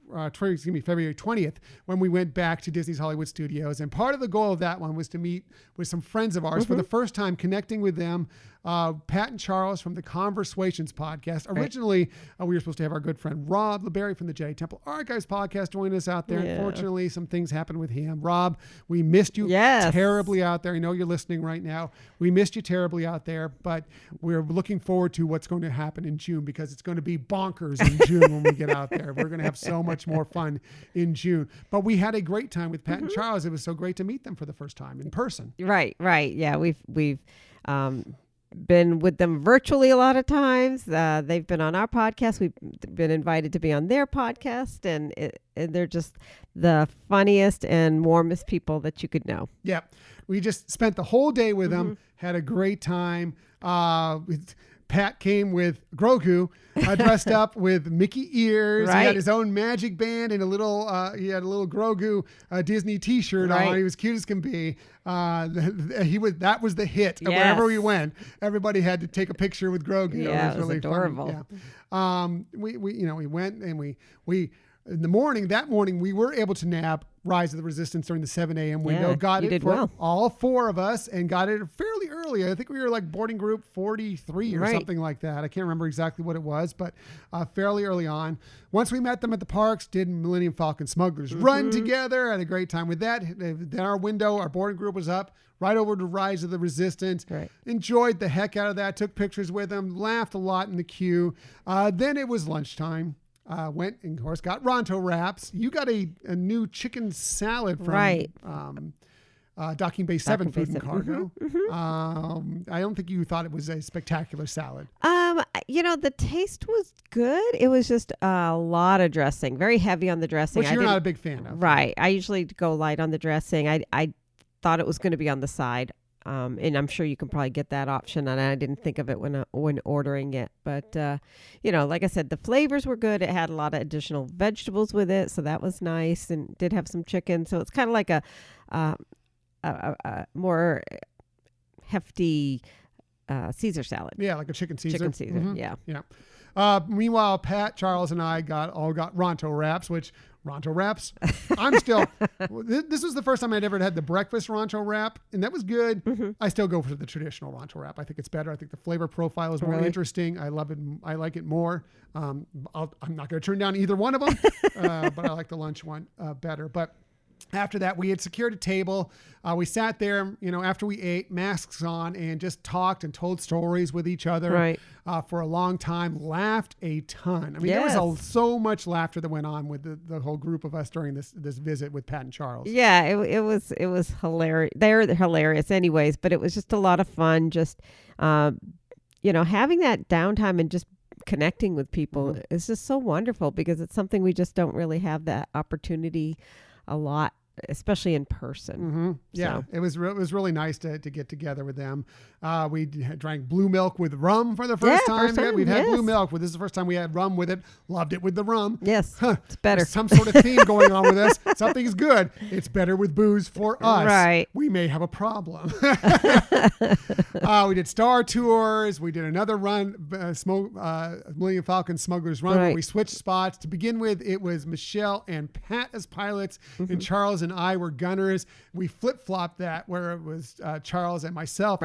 February 20th, when we went back to Disney's Hollywood Studios. And part of the goal of that one was to meet with some friends of ours for the first time, connecting with them. Pat and Charles from the Conversations podcast. Originally, we were supposed to have our good friend Rob LeBerry from the Jedi Temple Archives podcast join us out there. Unfortunately, some things happened with him. Rob, we missed you terribly out there. I know you're listening right now. We missed you terribly out there, but we're looking forward to what's going to happen in June, because it's going to be bonkers in June when we get out there. We're going to have so much more fun in June. But we had a great time with Pat and Charles. It was so great to meet them for the first time in person. Right. Yeah, we've been with them virtually a lot of times. They've been on our podcast. We've been invited to be on their podcast, and they're just the funniest and warmest people that you could know. Yeah. we just spent the whole day with them, had a great time. Pat came with Grogu, dressed up with Mickey ears. Right. He had his own magic band and he had a little Grogu Disney T-shirt on. He was cute as can be. That was the hit. Yes. Wherever we went, everybody had to take a picture with Grogu. Yeah, it was really adorable. Fun. Yeah. We went and we in the morning, that morning, we were able to nab Rise of the Resistance during the 7 a.m. window. Got it for all four of us and got it fairly early. I think we were like boarding group 43 or something like that. I can't remember exactly what it was, but fairly early on. Once we met them at the parks, did Millennium Falcon Smugglers Run together. Had a great time with that. Then our window, our boarding group was up. Right over to Rise of the Resistance. Right. Enjoyed the heck out of that. Took pictures with them. Laughed a lot in the queue. Then it was lunchtime. Went and of course got Ronto wraps. You got a new chicken salad from Docking Bay 7 Food and Cargo. I don't think you thought it was a spectacular salad. The taste was good. It was just a lot of dressing, very heavy on the dressing. Which you're not a big fan of. Right. I usually go light on the dressing. I thought it was going to be on the side. And I'm sure you can probably get that option, and I didn't think of it when ordering it. But, like I said, the flavors were good. It had a lot of additional vegetables with it, so that was nice, and did have some chicken. So it's kind of like a more hefty Caesar salad. Yeah, like a chicken Caesar. Chicken Caesar, yeah. Meanwhile, Pat, Charles, and I got Ronto wraps, which... Ronto wraps. I'm still, this was the first time I'd ever had the breakfast Ronto wrap, and that was good. I still go for the traditional Ronto wrap. I think it's better. I think the flavor profile is more interesting. I love it. I like it more. I'm not going to turn down either one of them, but I like the lunch one better. But after that, we had secured a table. We sat there, after we ate, masks on, and just talked and told stories with each other for a long time. Laughed a ton. I mean, there was so much laughter that went on with the whole group of us during this visit with Pat and Charles. Yeah, it was hilarious. They're hilarious anyways, but it was just a lot of fun. Just, having that downtime and just connecting with people is just so wonderful, because it's something we just don't really have that opportunity a lot, especially in person. Yeah, so. It was really nice to get together with them. We drank blue milk with rum for the first time. We've had blue milk. This is the first time we had rum with it. Loved it with the rum. Yes, it's better. There's some sort of theme going on with this. Something's good. It's better with booze for us. Right. We may have a problem. We did Star Tours. We did another run, Millennium Falcon Smugglers Run, where we switched spots. To begin with, it was Michelle and Pat as pilots, and Charles and I were gunners. We flip-flopped that, where it was Charles and myself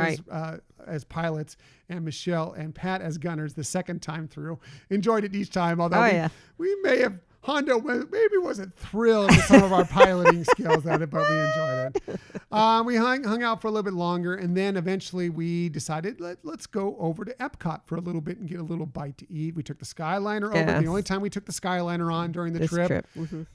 as pilots, and Michelle and Pat as gunners the second time through. Enjoyed it each time, although we may have, Hondo maybe wasn't thrilled with some of our piloting skills at it, but we enjoyed it. We hung out for a little bit longer, and then eventually we decided let's go over to Epcot for a little bit and get a little bite to eat. We took the Skyliner over. The only time we took the Skyliner on during the trip.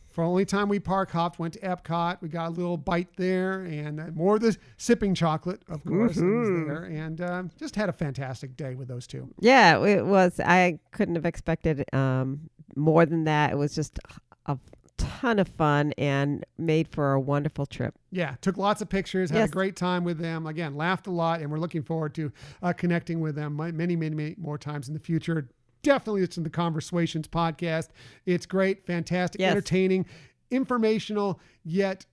For the only time we park hopped, went to Epcot. We got a little bite there, and more of the sipping chocolate, of course, was there, and just had a fantastic day with those two. Yeah, it was. I couldn't have expected more than that. It was just a ton of fun and made for a wonderful trip. Yeah, took lots of pictures, had a great time with them. Again, laughed a lot, and we're looking forward to connecting with them many, many, many more times in the future. Definitely listen to the Conversations podcast. It's great, fantastic, entertaining, informational, yet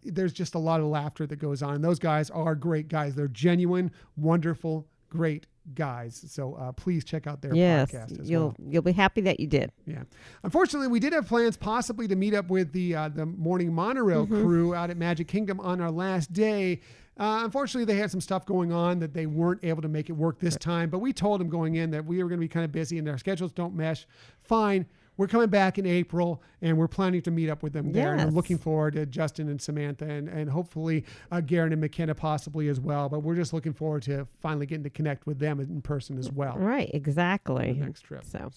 there's just a lot of laughter that goes on. And those guys are great guys. They're genuine, wonderful, great guys. So please check out their podcast as well. You'll be happy that you did. Yeah. Unfortunately, we did have plans possibly to meet up with the morning monorail crew out at Magic Kingdom on our last day. Unfortunately, they had some stuff going on that they weren't able to make it work this time. But we told them going in that we were going to be kind of busy and their schedules don't mesh. Fine. We're coming back in April, and we're planning to meet up with them there. And I'm looking forward to Justin and Samantha and hopefully Garen and McKenna possibly as well. But we're just looking forward to finally getting to connect with them in person as well. Right, exactly. The next trip. So.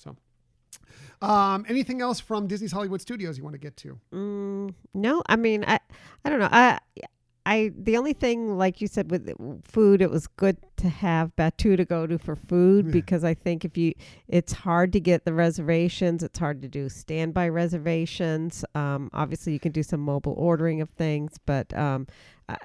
Anything else from Disney's Hollywood Studios you want to get to? No, I mean, I don't know. The only thing, like you said, with food, it was good to have Batu to go to for food, because I think it's hard to get the reservations. It's hard to do standby reservations. Obviously you can do some mobile ordering of things, but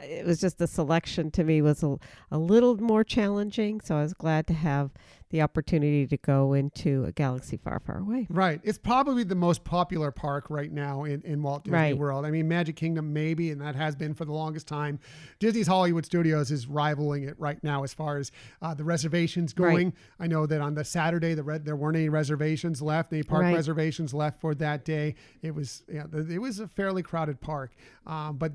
it was just the selection to me was a little more challenging. So I was glad to have the opportunity to go into a galaxy far, far away. Right. It's probably the most popular park right now in Walt Disney World. I mean, Magic Kingdom maybe, and that has been for the longest time. Disney's Hollywood Studios is rivaling it right now as far as the reservations going. I know that on the Saturday, there weren't any reservations left, any park reservations left for that day. It was a fairly crowded park. But,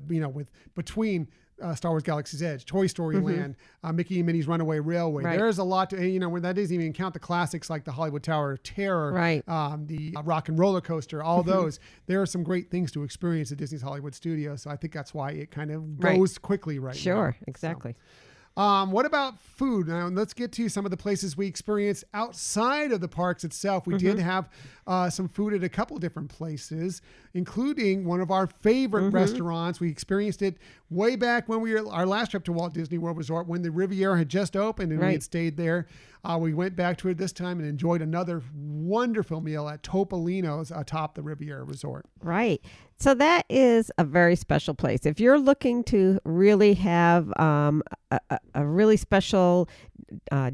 between Star Wars Galaxy's Edge, Toy Story Land, Mickey and Minnie's Runaway Railway. There's a lot to, where that doesn't even count the classics like the Hollywood Tower of Terror, the Rock and Roller Coaster, all those. There are some great things to experience at Disney's Hollywood Studios. So I think that's why it kind of goes quickly now. Sure, exactly. What about food? Now, let's get to some of the places we experienced outside of the parks itself. We did have some food at a couple different places, including one of our favorite restaurants. We experienced it way back when we were our last trip to Walt Disney World Resort, when the Riviera had just opened and we had stayed there. We went back to it this time and enjoyed another wonderful meal at Topolino's atop the Riviera Resort. Right. So that is a very special place. If you're looking to really have a really special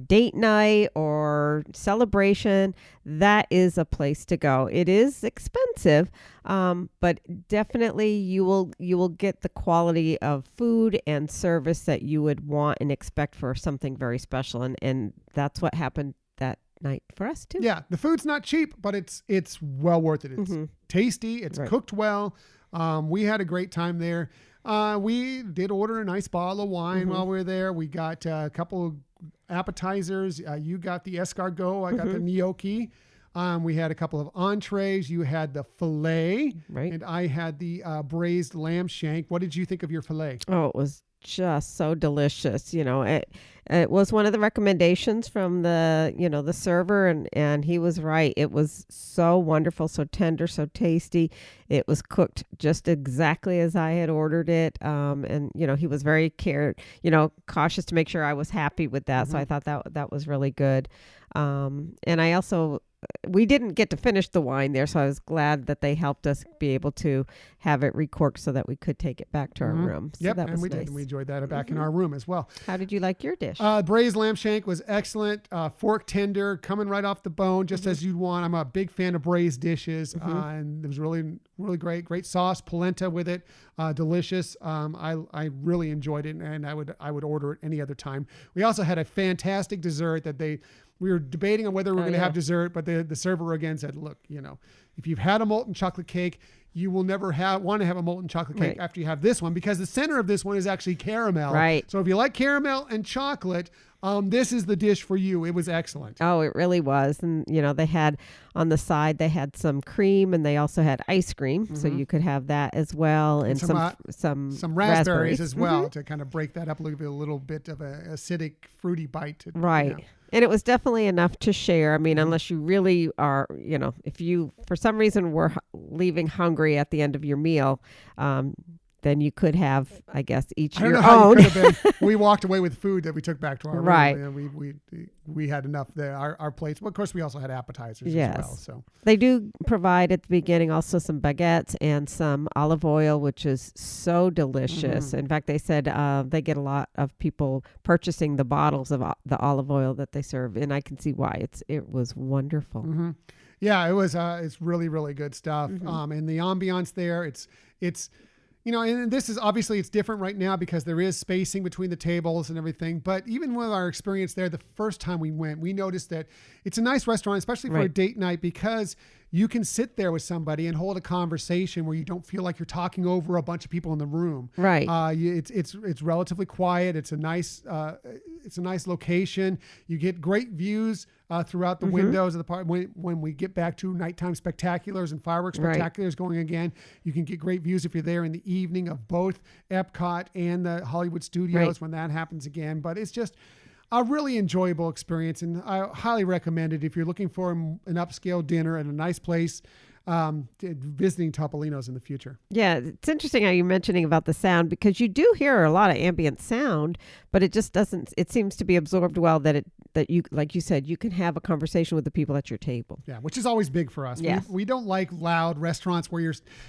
date night or celebration, that is a place to go. It is expensive, but definitely you will get the quality of food and service that you would want and expect for something very special, and that's what happened that night for us too. Yeah, the food's not cheap, but it's well worth it. It's tasty. It's cooked well. We had a great time there. We did order a nice bottle of wine while we were there. We got a couple of appetizers. You got the escargot. I got the gnocchi. We had a couple of entrees. You had the filet, and I had the braised lamb shank. What did you think of your filet? Oh, it was just so delicious. It was one of the recommendations from the server, and he was right. It was so wonderful, so tender, so tasty. It was cooked just exactly as I had ordered it. And he was very cautious to make sure I was happy with that. So I thought that was really good. And I also, we didn't get to finish the wine there, so I was glad that they helped us be able to have it recorked so that we could take it back to our room. So that was we nice. did. And we enjoyed that back in our room as well. How did you like your dish? Braised lamb shank was excellent. Fork tender, coming right off the bone, just as you'd want. I'm a big fan of braised dishes, and it was really, really great. Great sauce, polenta with it, delicious. I really enjoyed it, and I would order it any other time. We also had a fantastic dessert that we were debating on whether we were going to have dessert, but the server again said, look, if you've had a molten chocolate cake, you will never want to have a molten chocolate cake after you have this one, because the center of this one is actually caramel. Right. So if you like caramel and chocolate, this is the dish for you. It was excellent. Oh, it really was. And, they had on the side, they had some cream, and they also had ice cream. So you could have that as well. And some raspberries as well to kind of break that up a little bit of a acidic, fruity bite. Right. And it was definitely enough to share. I mean, unless you really are, if you, for some reason, were leaving hungry at the end of your meal, then you could have, I guess, each your own. We walked away with food that we took back to our room. Right. And we had enough there, our plates. Well, of course, we also had appetizers as well. So they do provide at the beginning also some baguettes and some olive oil, which is so delicious. In fact, they said they get a lot of people purchasing the bottles of the olive oil that they serve, and I can see why. It was wonderful. Yeah, it was. It's really, really good stuff. And the ambiance there, it's. And this is obviously it's different right now because there is spacing between the tables and everything. But even with our experience there, the first time we went, we noticed that it's a nice restaurant, especially for a date night, because you can sit there with somebody and hold a conversation where you don't feel like you're talking over a bunch of people in the room. Right. It's relatively quiet. It's a nice location. You get great views throughout the windows of the park. When we get back to nighttime spectaculars and fireworks spectaculars going again, you can get great views if you're there in the evening of both Epcot and the Hollywood Studios when that happens again. But it's just a really enjoyable experience, and I highly recommend it if you're looking for an upscale dinner at a nice place. visiting Topolino's in the future. Yeah, it's interesting how you're mentioning about the sound, because you do hear a lot of ambient sound, but it just doesn't. It seems to be absorbed well. That you, like you said, you can have a conversation with the people at your table. Yeah, which is always big for us. Yes. We don't like loud restaurants where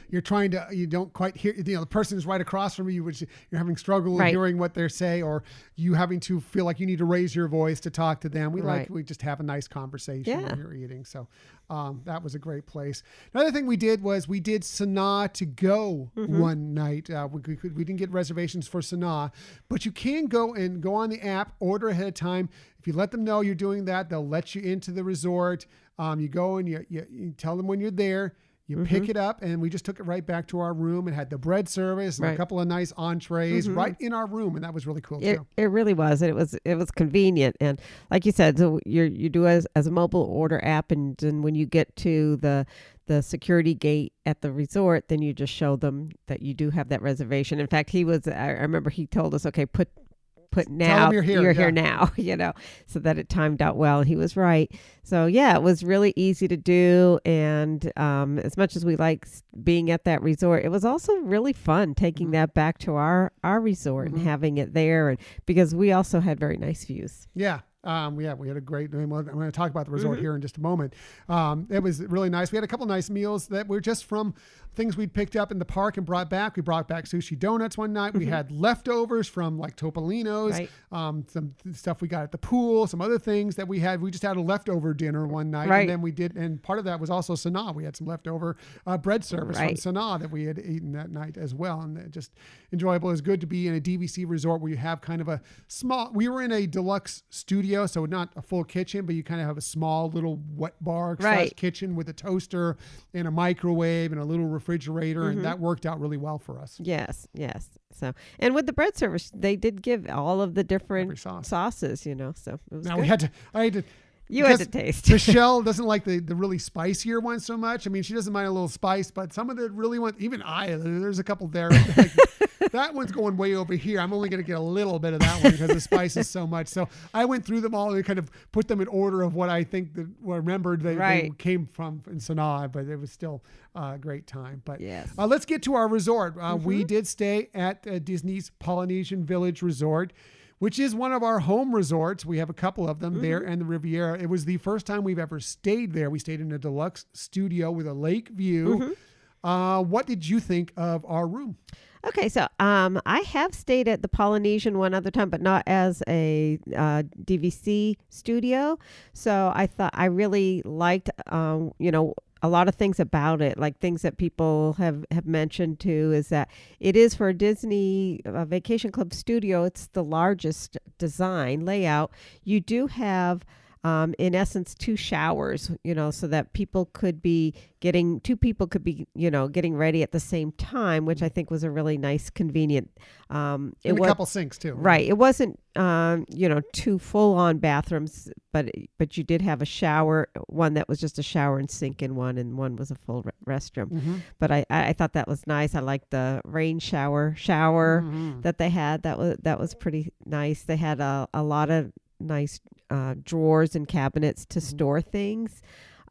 you're trying to, you don't quite hear, the person is right across from you, which you're having struggle with hearing what they're saying, or you having to feel like you need to raise your voice to talk to them. We just have a nice conversation when you're eating. So that was a great place. Another thing we did was we did Sanaa to go one night. We didn't get reservations for Sanaa, but you can go on the app, order ahead of time. If you let them know you're doing that, they'll let you into the resort. You go and you tell them when you're there. You pick it up, and we just took it right back to our room and had the bread service and a couple of nice entrees right in our room, and that was really cool too. It really was. It was convenient, and like you said, so you do as a mobile order app, and when you get to the security gate at the resort, then you just show them that you do have that reservation. In fact, I remember he told us, okay, put now, you're here now, so that it timed out well. And he was right. So yeah, it was really easy to do. And as much as we like being at that resort, it was also really fun taking that back to our resort and having it there. And because we also had very nice views. Yeah. We had a great, I'm going to talk about the resort here in just a moment. It was really nice. We had a couple nice meals that were just from things we'd picked up in the park and brought back. We brought back sushi donuts one night. We had leftovers from like Topolino's, some stuff we got at the pool, some other things that we had. We just had a leftover dinner one night. And then and part of that was also Sanaa. We had some leftover bread service from Sanaa that we had eaten that night as well. And just enjoyable. It was good to be in a DVC resort where you have kind of a we were in a deluxe studio, so not a full kitchen, but you kind of have a small little wet bar / kitchen with a toaster and a microwave and a little refrigerator, and that worked out really well for us. Yes. So, and with the bread service, they did give all of the different sauces, so it was now good. I had to You had to taste. Michelle doesn't like the really spicier ones so much. I mean, she doesn't mind a little spice, but some of the really ones, even there's a couple there. That one's going way over here. I'm only going to get a little bit of that one because the spice is so much. So I went through them all and kind of put them in order of what I think remembered they came from in Sanaa, but it was still a great time. But let's get to our resort. We did stay at Disney's Polynesian Village Resort, which is one of our home resorts. We have a couple of them there in the Riviera. It was the first time we've ever stayed there. We stayed in a deluxe studio with a lake view. What did you think of our room? Okay, so I have stayed at the Polynesian one other time, but not as a DVC studio. So I thought I really liked, a lot of things about it, like things that people have mentioned too, is that it is for a Disney Vacation Club studio. It's the largest design layout. You do have, in essence, 2 showers, so that two people could be getting ready at the same time, which I think was a really nice, convenient. And a couple sinks too. Right. It wasn't, 2 full-on bathrooms, but you did have a shower, one that was just a shower and sink in one, and one was a full restroom. But I thought that was nice. I liked the rain shower that they had. That was pretty nice. They had a lot of nice drawers and cabinets to store things.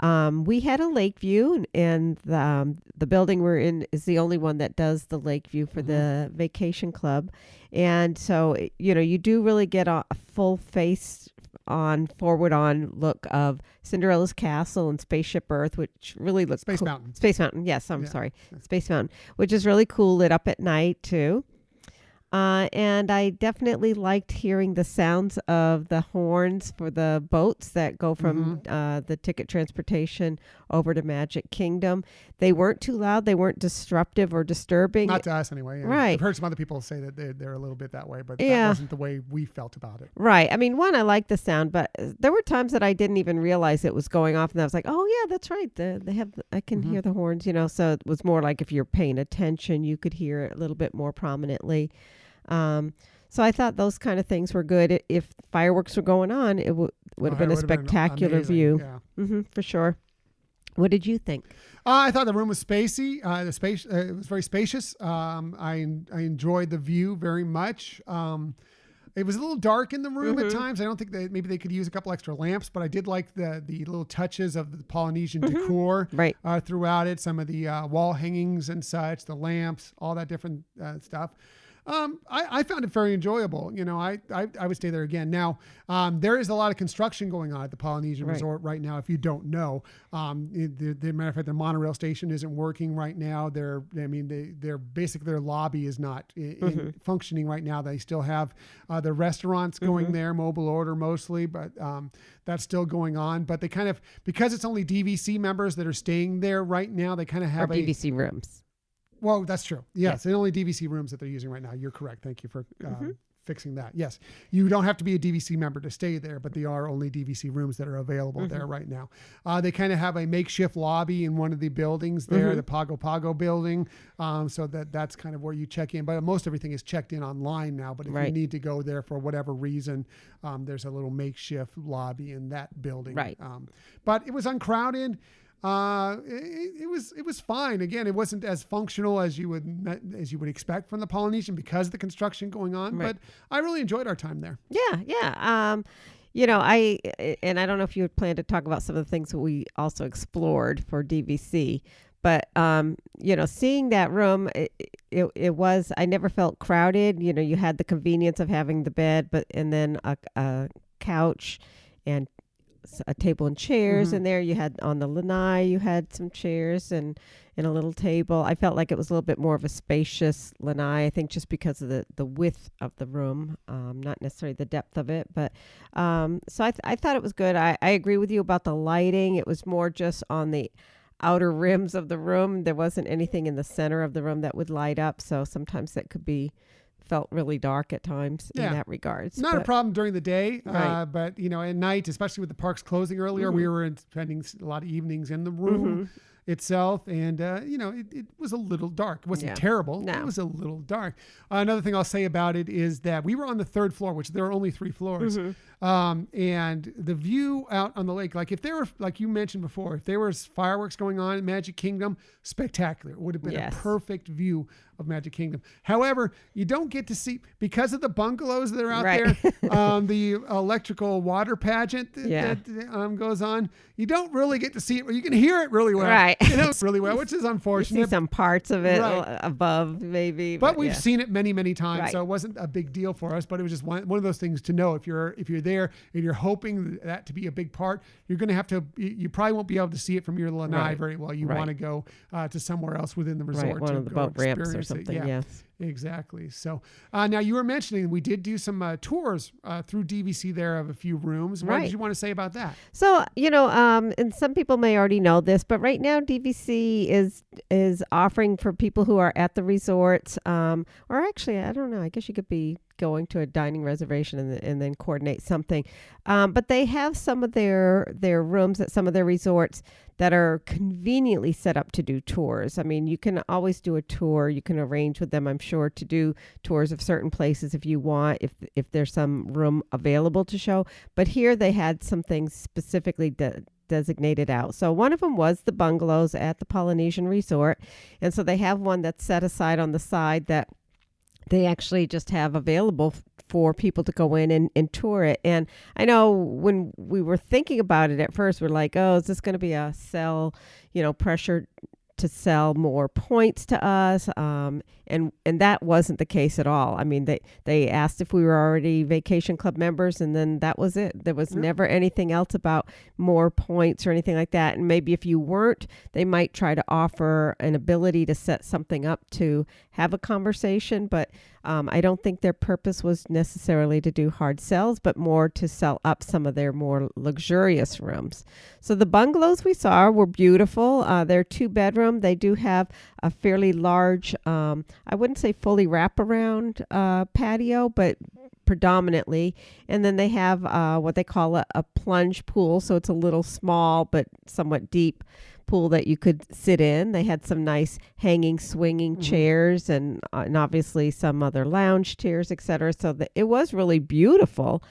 We had a lake view, and the building we're in is the only one that does the lake view for the Vacation Club. And so, you do really get a full forward on look of Cinderella's Castle and Spaceship Earth, which really looks Space cool. Mountain. Space Mountain. Yes, sorry. Space Mountain, which is really cool, lit up at night too. And I definitely liked hearing the sounds of the horns for the boats that go from the ticket transportation over to Magic Kingdom. They weren't too loud. They weren't disruptive or disturbing. Not to us anyway. Right. I've heard some other people say that they're a little bit that way, but that wasn't the way we felt about it. Right. I mean, I liked the sound, but there were times that I didn't even realize it was going off, and I was like, oh yeah, that's right. They have. I can hear the horns. So it was more like if you're paying attention, you could hear it a little bit more prominently. So I thought those kind of things were good. If fireworks were going on, it would have been a spectacular view. Yeah. For sure. What did you think? I thought the room was spacey. It was very spacious. I enjoyed the view very much. It was a little dark in the room at times. I don't think maybe they could use a couple extra lamps, but I did like the little touches of the Polynesian decor throughout it. Some of the wall hangings and such, the lamps, all that different stuff. I found it very enjoyable. I would stay there again. Now, there is a lot of construction going on at the Polynesian Resort right now. If you don't know, the matter of fact, the monorail station isn't working right now. They're basically their lobby is not functioning right now. They still have the restaurants going there, mobile order mostly, but that's still going on. But they kind of, because it's only DVC members that are staying there right now, they kind of have DVC rooms. Well, that's true. Yes, the only DVC rooms that they're using right now. You're correct. Thank you for fixing that. Yes, you don't have to be a DVC member to stay there, but there are only DVC rooms that are available there right now. They kind of have a makeshift lobby in one of the buildings there, the Pago Pago building, so that's kind of where you check in. But most everything is checked in online now. But if you need to go there for whatever reason, there's a little makeshift lobby in that building. Right. But it was uncrowded. It was fine. Again, it wasn't as functional as you would expect from the Polynesian because of the construction going on. But I really enjoyed our time there. Yeah. I don't know if you had planned to talk about some of the things that we also explored for DVC, but seeing that room, it was. I never felt crowded. You had the convenience of having the bed, and then a couch and a table and chairs in there. You had on the lanai, you had some chairs and a little table. I felt like it was a little bit more of a spacious lanai, I think just because of the width of the room, not necessarily the depth of it. But so I thought it was good. I agree with you about the lighting. It was more just on the outer rims of the room. There wasn't anything in the center of the room that would light up. So sometimes that felt really dark at times in that regards. Not a problem during the day, but at night, especially with the parks closing earlier, we were spending a lot of evenings in the room itself, and it was a little dark. It wasn't terrible. No. It was a little dark. Another thing I'll say about it is that we were on the third floor, which there are only 3 floors, and the view out on the lake, like if there were, like you mentioned before, if there was fireworks going on in Magic Kingdom, spectacular. It would have been a perfect view of Magic Kingdom. However, you don't get to see, because of the bungalows that are out there, the electrical water pageant that goes on, you don't really get to see it. You can hear it really well. Right. Really well, which is unfortunate. You see some parts of it above maybe. But we've seen it many, many times, so it wasn't a big deal for us, but it was just one of those things to know. If you're there and you're hoping that to be a big part, you're going to have to, you probably won't be able to see it from your lanai very well. You want to go to somewhere else within the resort. One of the boat ramps or something. Yes. Exactly. So now you were mentioning we did do some tours through DVC there of a few rooms. What did you want to say about that? So, and some people may already know this, but right now DVC is offering for people who are at the resorts, or actually, I don't know, I guess you could be going to a dining reservation and then coordinate something. But they have some of their rooms at some of their resorts that are conveniently set up to do tours. I mean, you can always do a tour. You can arrange with them, I'm sure, to do tours of certain places if you want, if there's some room available to show. But here they had some things specifically designated out. So one of them was the bungalows at the Polynesian Resort. And so they have one that's set aside on the side that they actually just have available for people to go in and tour it. And I know when we were thinking about it at first, we're like, oh, is this going to be a sell, pressure to sell more points to us? And that wasn't the case at all. I mean, they asked if we were already Vacation Club members, and then that was it. There was never anything else about more points or anything like that. And maybe if you weren't, they might try to offer an ability to set something up to have a conversation. But I don't think their purpose was necessarily to do hard sells, but more to sell up some of their more luxurious rooms. So the bungalows we saw were beautiful. They're 2-bedroom. They do have a fairly large, I wouldn't say fully wraparound patio, but predominantly. And then they have what they call a plunge pool. So it's a little small but somewhat deep pool that you could sit in. They had some nice hanging, swinging chairs and obviously some other lounge chairs, etc. So it was really beautiful.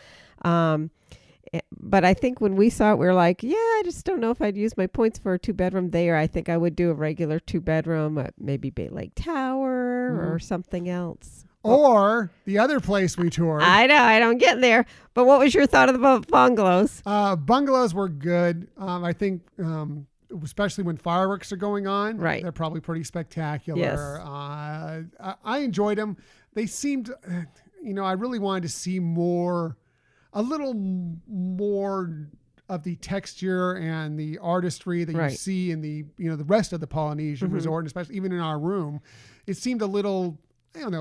But I think when we saw it, we were like, I just don't know if I'd use my points for a 2-bedroom there. I think I would do a regular 2-bedroom, maybe Bay Lake Tower or something else. Or the other place we toured. I know, I don't get there. But what was your thought of the bungalows? Bungalows were good. I think, especially when fireworks are going on, right, they're probably pretty spectacular. Yes. I enjoyed them. They seemed, I really wanted to see a little more of the texture and the artistry that you see in the rest of the Polynesian resort, and especially even in our room. It seemed a little,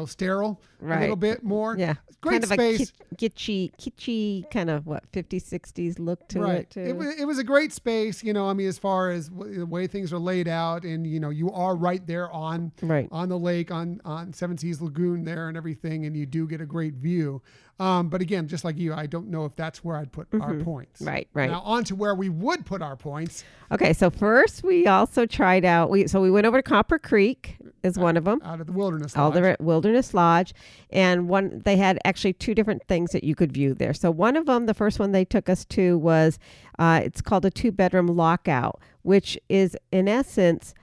sterile, a little bit more. Yeah. Great kind of space. A kitschy kind of 50s, 60s look to it too. It was a great space, as far as the way things are laid out, and you are right there on the lake, on Seven Seas Lagoon there and everything, and you do get a great view. But again, just like you, I don't know if that's where I'd put our points. Right. Now on to where we would put our points. Okay, so first we also tried out. We went over to Copper Creek is one of them. Out of the Wilderness Lodge. Wilderness Lodge, and they had actually two different things that you could view there. So one of them, the first one they took us to was it's called a 2-bedroom lockout, which is in essence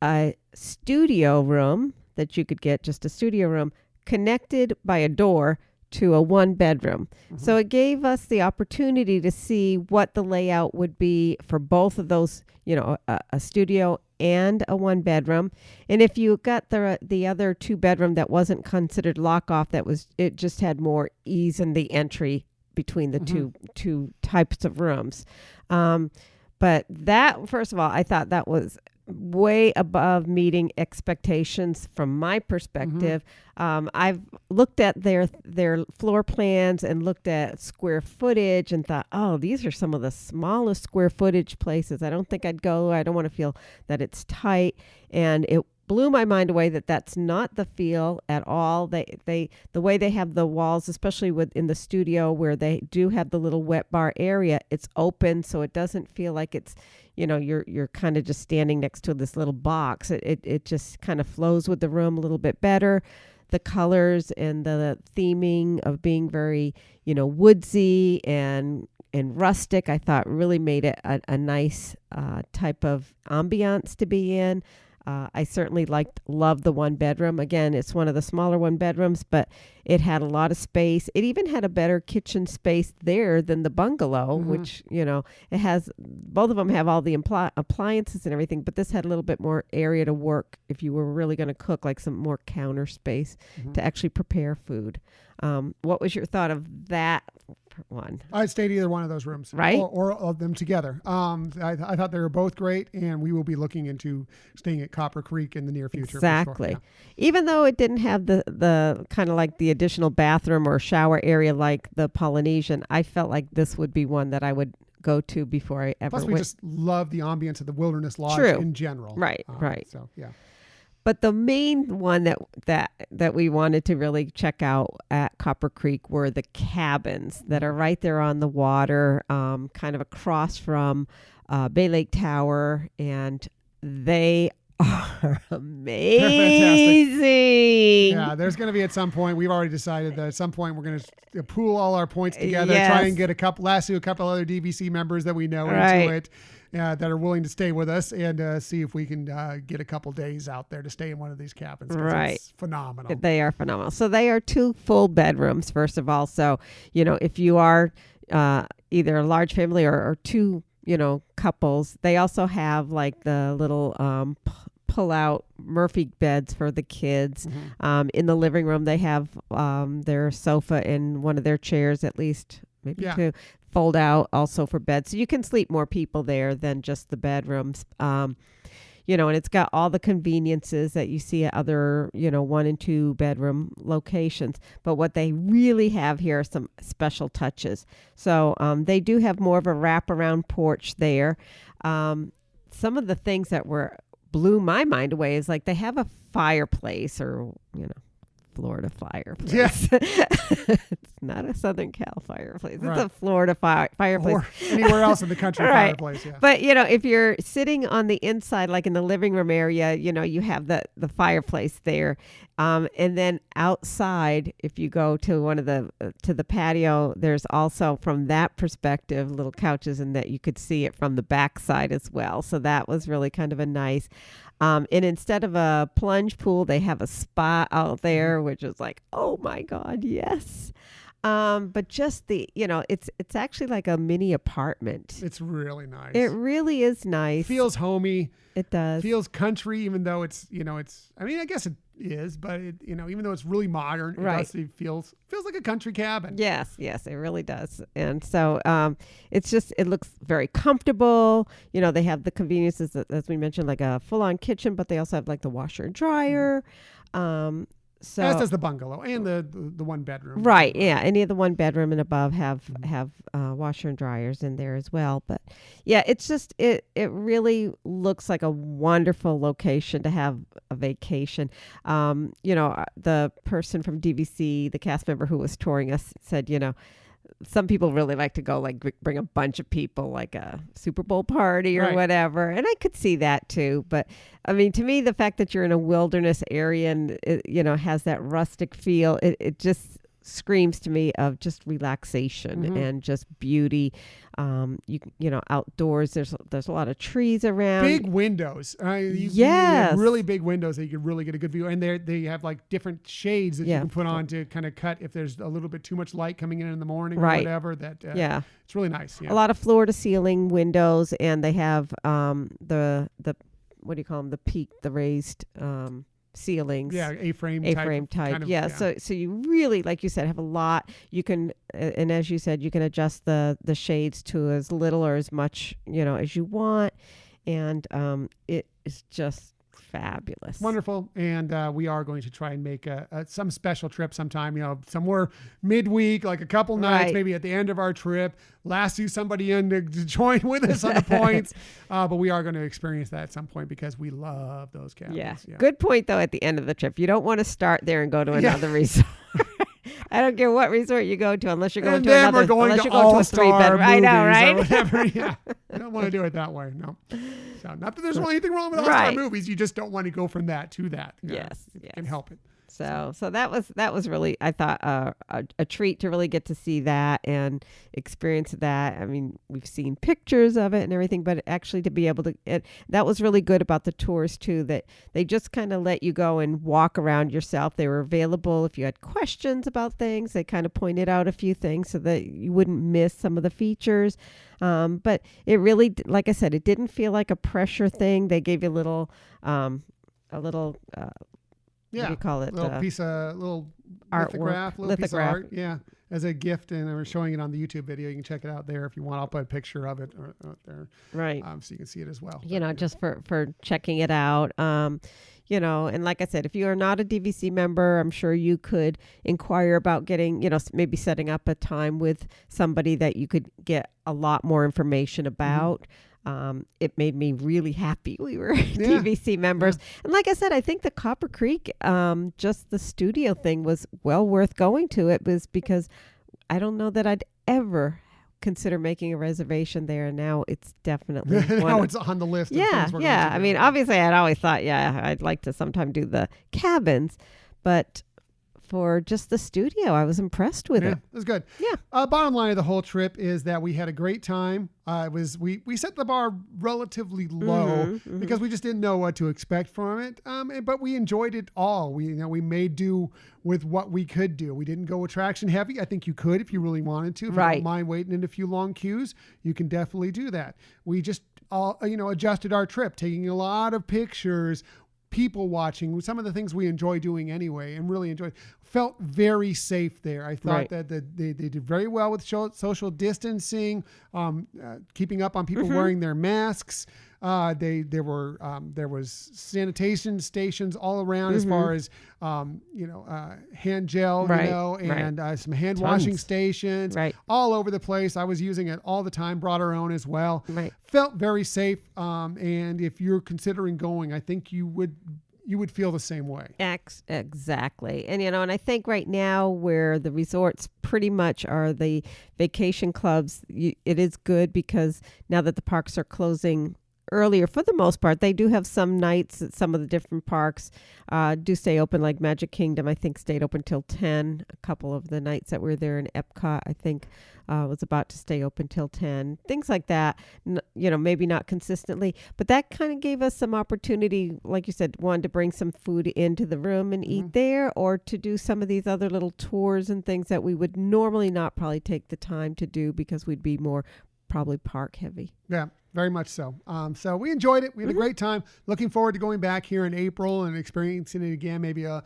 a studio room that you could get, just a studio room connected by a door to a 1-bedroom. So it gave us the opportunity to see what the layout would be for both of those, a studio and a 1-bedroom. And if you got the other 2-bedroom that wasn't considered lock off, it just had more ease in the entry between the two types of rooms. But that, first of all, I thought that was way above meeting expectations from my perspective. I've looked at their floor plans and looked at square footage and thought, oh, these are some of the smallest square footage places. I don't think I'd go. I don't want to feel that it's tight. And it blew my mind away that that's not the feel at all. The way they have the walls, especially in the studio where they do have the little wet bar area, it's open, so it doesn't feel like it's, you're kind of just standing next to this little box. It just kind of flows with the room a little bit better. The colors and the theming of being very, woodsy and rustic, I thought really made it a nice type of ambiance to be in. I certainly loved the 1-bedroom. Again, it's one of the smaller 1-bedrooms, but it had a lot of space. It even had a better kitchen space there than the bungalow, which, it has, both of them have all the appliances and everything, but this had a little bit more area to work if you were really going to cook, like some more counter space to actually prepare food. What was your thought of that one? I'd stayed either one of those rooms, right? Or them together. I thought they were both great, and we will be looking into staying at Copper Creek in the near future. Exactly. For sure. Even though it didn't have the kind of like the additional bathroom or shower area like the Polynesian, I felt like this would be one that I would go to before I ever went. Plus, we just love the ambience of the Wilderness Lodge in general. Right. So, yeah. But the main one that we wanted to really check out at Copper Creek were the cabins that are right there on the water, kind of across from Bay Lake Tower, and they are amazing. Yeah, there's going to be at some point, we've already decided that at some point we're going to pool all our points together, try and get a couple other DVC members that we know into it. That are willing to stay with us and see if we can get a couple days out there to stay in one of these cabins. Right. It's phenomenal. They are phenomenal. So they are 2 full bedrooms, first of all. So, if you are either a large family or 2, couples, they also have like the little pull-out Murphy beds for the kids. In the living room, they have their sofa and one of their chairs, at least maybe 2. Fold out also for beds, so you can sleep more people there than just the bedrooms. And it's got all the conveniences that you see at other 1 and 2 bedroom locations. But what they really have here are some special touches. So they do have more of a wraparound porch there. Some of the things that blew my mind away is like they have a fireplace, or Florida fireplace. Yes. It's not a Southern Cal fireplace. It's a Florida fireplace. Or anywhere else in the country fireplace, yeah. But, if you're sitting on the inside, like in the living room area, you have the fireplace there. And then outside, if you go to to the patio, there's also, from that perspective, little couches, and that you could see it from the backside as well. So that was really kind of a nice. And instead of a plunge pool, they have a spa out there which is like, oh my God, yes. But just it's actually like a mini apartment. It's really nice. It really is nice. Feels homey. It does. Feels country, even though it's, I mean, I guess it is, but it, even though it's really modern, it feels like a country cabin. Yes, it really does. And so it looks very comfortable. They have the conveniences, as we mentioned, like a full-on kitchen, but they also have like the washer and dryer. So, as does the bungalow and the one bedroom. Right. Yeah. Any of the one bedroom and above have washer and dryers in there as well. But yeah, it's just it really looks like a wonderful location to have a vacation. The person from DVC, the cast member who was touring us, said, some people really like to go, like bring a bunch of people, like a Super Bowl party or whatever. And I could see that too. But I mean, to me, the fact that you're in a wilderness area and it, has that rustic feel, it just screams to me of just relaxation and just beauty. Outdoors, there's a lot of trees around. Big windows. You have really big windows that you can really get a good view. And they have like different shades that you can put on to kind of cut if there's a little bit too much light coming in the morning or whatever. It's really nice. Yeah. A lot of floor to ceiling windows, and they have the what do you call them? The peak, the raised ceilings. Yeah, A-frame type. Kind of, yeah. So you really, like you said, have a lot. You can, and as you said, you can adjust the shades to as little or as much, as you want. And it is just fabulous. Wonderful. And we are going to try and make some special trip sometime, somewhere midweek, like a couple nights, maybe at the end of our trip, lasso somebody in to join with us on the points. But we are going to experience that at some point because we love those cabins. Yeah. Good point, though, at the end of the trip. You don't want to start there and go to another resort. I don't care what resort you go to unless you're going to another. Unless you're going to a 3-bedroom. I know, right? Whatever. Yeah, you don't want to do it that way. No. So not that there's anything wrong with all-star movies. You just don't want to go from that to that. Yes. You can help it. So that was really, I thought, a treat to really get to see that and experience that. I mean, we've seen pictures of it and everything, but actually to be able to, that was really good about the tours too, that they just kind of let you go and walk around yourself. They were available if you had questions about things. They kind of pointed out a few things so that you wouldn't miss some of the features. But it really, like I said, it didn't feel like a pressure thing. They gave you a little what do you call it? Little piece of little lithograph, piece of art. Yeah, as a gift, and we're showing it on the YouTube video. You can check it out there if you want. I'll put a picture of it out there, right? So you can see it as well. Just for checking it out. And like I said, if you are not a DVC member, I'm sure you could inquire about getting, maybe setting up a time with somebody that you could get a lot more information about. It made me really happy we were DVC members. Yeah. And like I said, I think the Copper Creek, just the studio thing was well worth going to. It was because I don't know that I'd ever consider making a reservation there. And now it's definitely it's on the list. Yeah. I mean, obviously I'd always thought, I'd like to sometime do the cabins, but for just the studio, I was impressed with it. It was good. Yeah. Bottom line of the whole trip is that we had a great time. We set the bar relatively low because we just didn't know what to expect from it. But we enjoyed it all. We made do with what we could do. We didn't go attraction heavy. I think you could if you really wanted to. If you don't mind waiting in a few long queues, you can definitely do that. We just adjusted our trip, taking a lot of pictures, people watching, some of the things we enjoy doing anyway and really enjoyed. Felt very safe there. I thought that they did very well with social distancing, keeping up on people wearing their masks. There was sanitation stations all around as far as hand gel, and some hand washing stations all over the place. I was using it all the time. Brought our own as well. Felt very safe. And if you're considering going, I think you would feel the same way. Exactly. And, and I think right now where the resorts pretty much are the vacation clubs, it is good because now that the parks are closing earlier for the most part. They do have some nights at some of the different parks do stay open, like Magic Kingdom, I think stayed open till 10. A couple of the nights that were there in Epcot, I think was about to stay open till 10. Things like that, maybe not consistently, but that kind of gave us some opportunity, like you said, one, to bring some food into the room and eat there, or to do some of these other little tours and things that we would normally not probably take the time to do because we'd be more probably park heavy. Yeah, very much so. So we enjoyed it. We had a great time. Looking forward to going back here in April and experiencing it again, maybe a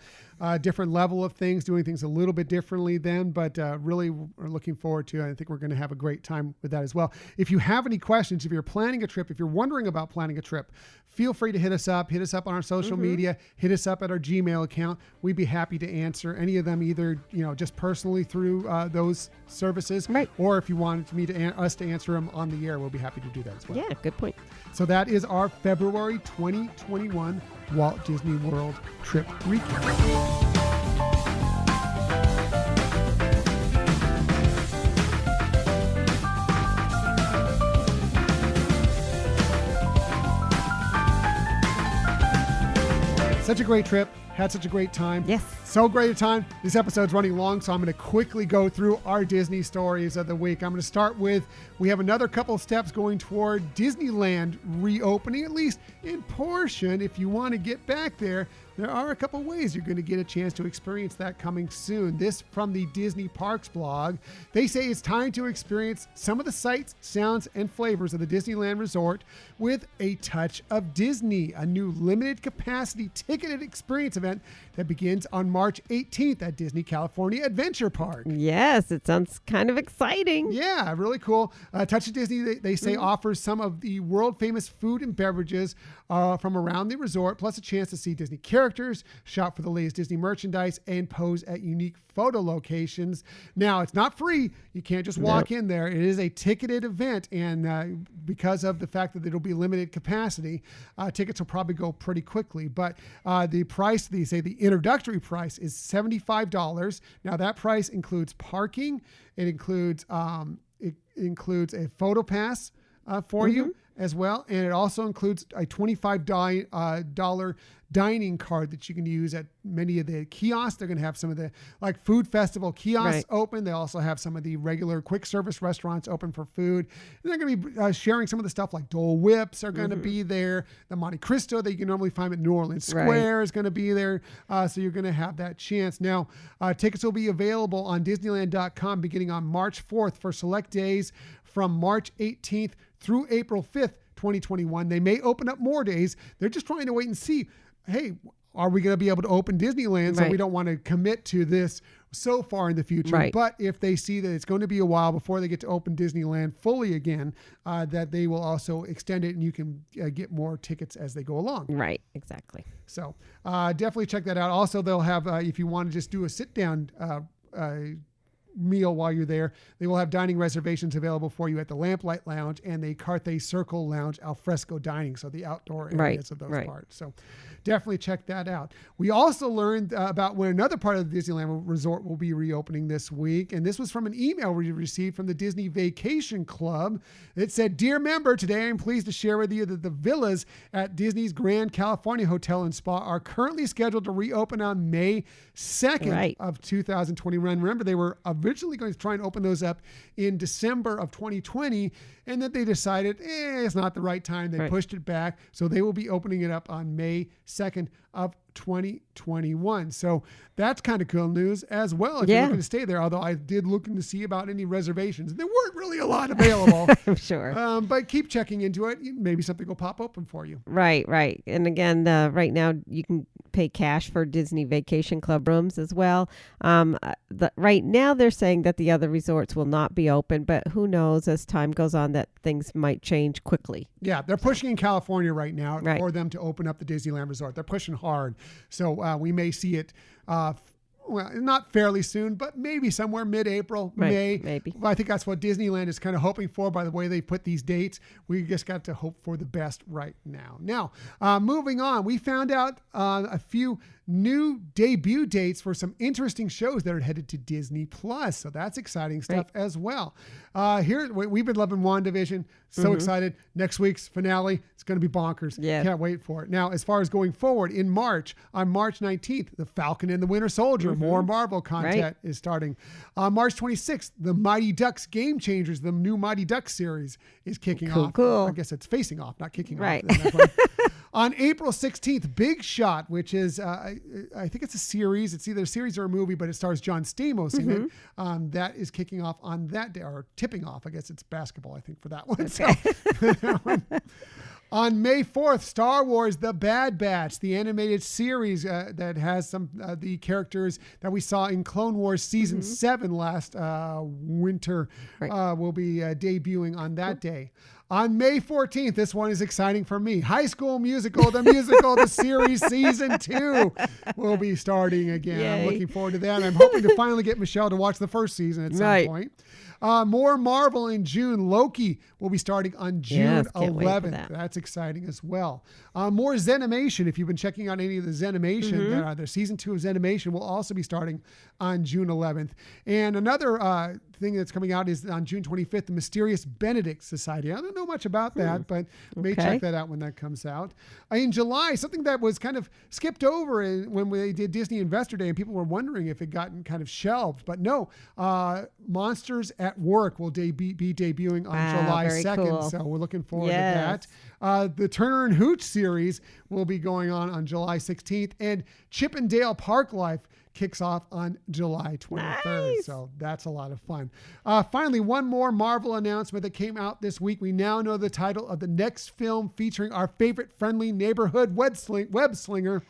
different level of things, doing things a little bit differently then, but really are looking forward to it. I think we're going to have a great time with that as well. If you have any questions, if you're planning a trip, if you're wondering about planning a trip, feel free to hit us up on our social media, hit us up at our Gmail account. We'd be happy to answer any of them, either, just personally through those services, right, or if you wanted us to answer them on the air, we'll be happy to do that as well. Yeah, good point. So that is our February 2021 Walt Disney World trip recap. Such a great trip. Had such a great time. Yes. So great a time. This episode's running long, so I'm going to quickly go through our Disney stories of the week. I'm going to start with, we have another couple of steps going toward Disneyland reopening, at least in portion. If you want to get back there, there are a couple ways you're going to get a chance to experience that coming soon. This from the Disney Parks blog. They say it's time to experience some of the sights, sounds, and flavors of the Disneyland Resort with a touch of Disney, a new limited capacity ticketed experience event that begins on March 18th at Disney California Adventure Park. Yes, it sounds kind of exciting. Yeah, really cool. Touch of Disney, they say, offers some of the world famous food and beverages from around the resort, plus a chance to see Disney characters, shop for the latest Disney merchandise, and pose at unique photo locations. Now, it's not free. You can't just walk in there. It is a ticketed event, and because of the fact that it'll be limited capacity, tickets will probably go pretty quickly. But the price, they say the introductory price is $75. Now, that price includes parking. It includes a photo pass for you as well, and it also includes a $25 dining card that you can use at many of the kiosks. They're going to have some of the food festival kiosks open. They also have some of the regular quick service restaurants open for food. And they're going to be sharing some of the stuff like Dole Whips are going to be there. The Monte Cristo that you can normally find at New Orleans Square is going to be there. So you're going to have that chance. Now, tickets will be available on Disneyland.com beginning on March 4th for select days from March 18th through April 5th, 2021. They may open up more days. They're just trying to wait and see, hey, are we going to be able to open Disneyland? So we don't want to commit to this so far in the future. Right. But if they see that it's going to be a while before they get to open Disneyland fully again, that they will also extend it and you can get more tickets as they go along. Right, exactly. So definitely check that out. Also, they'll have, if you want to just do a sit-down meal while you're there, they will have dining reservations available for you at the Lamplight Lounge and the Carthay Circle Lounge alfresco dining, so the outdoor areas of those parts. So definitely check that out. We also learned about when another part of the Disneyland Resort will be reopening this week, and this was from an email we received from the Disney Vacation Club. It said, "Dear member, today I'm pleased to share with you that the villas at Disney's Grand California Hotel and Spa are currently scheduled to reopen on May 2nd of 2021. Remember, they were originally going to try and open those up in December of 2020, and then they decided it's not the right time. They pushed it back, so they will be opening it up on May 2nd of 2021. So that's kind of cool news as well if you're looking to stay there, although I did looking to see about any reservations. There weren't really a lot available. I'm sure. But keep checking into it. Maybe something will pop open for you. Right. And again, right now you can pay cash for Disney Vacation Club rooms as well. Right now they're saying that the other resorts will not be open, but who knows, as time goes on that things might change quickly. Yeah, they're pushing in California right now for them to open up the Disneyland Resort. They're pushing hard. So we may see it, not fairly soon, but maybe somewhere mid-April, May. Maybe. I think that's what Disneyland is kind of hoping for by the way they put these dates. We just got to hope for the best right now. Now, moving on, we found out a few new debut dates for some interesting shows that are headed to Disney Plus. So that's exciting stuff as well. Here, we've been loving WandaVision. So excited. Next week's finale, it's going to be bonkers. Yeah. Can't wait for it. Now, as far as going forward, in March, on March 19th, The Falcon and the Winter Soldier, more Marvel content is starting. On March 26th, The Mighty Ducks Game Changers, the new Mighty Ducks series, is kicking off. Cool. I guess it's facing off, not kicking off. On April 16th, Big Shot, which is, I think it's a series. It's either a series or a movie, but it stars John Stamos in it. That is kicking off on that day, or tipping off. I guess it's basketball, I think, for that one. Okay. So, on May 4th, Star Wars The Bad Batch, the animated series that has some the characters that we saw in Clone Wars Season 7 last winter, will be debuting on that day. On May 14th, this one is exciting for me. High School Musical, the series Season 2 will be starting again. Yay. I'm looking forward to that. I'm hoping to finally get Michelle to watch the first season at some point. More Marvel in June. Loki will be starting on June 11th. That's exciting as well. More Zenimation. If you've been checking out any of the Zenimation, the season 2 of Zenimation will also be starting on June 11th. And another thing that's coming out is on June 25th, The Mysterious Benedict Society. I don't know much about that, but may check that out when that comes out. In July, something that was kind of skipped over when they did Disney Investor Day, and people were wondering if it gotten kind of shelved, but no. Monsters at Work will be debuting on July 2nd, cool. So we're looking forward to that. The Turner and Hooch series will be going on July 16th, and Chip and Dale Park Life kicks off on July 23rd. Nice. So that's a lot of fun. Finally, one more Marvel announcement that came out this week. We now know the title of the next film featuring our favorite friendly neighborhood web slinger.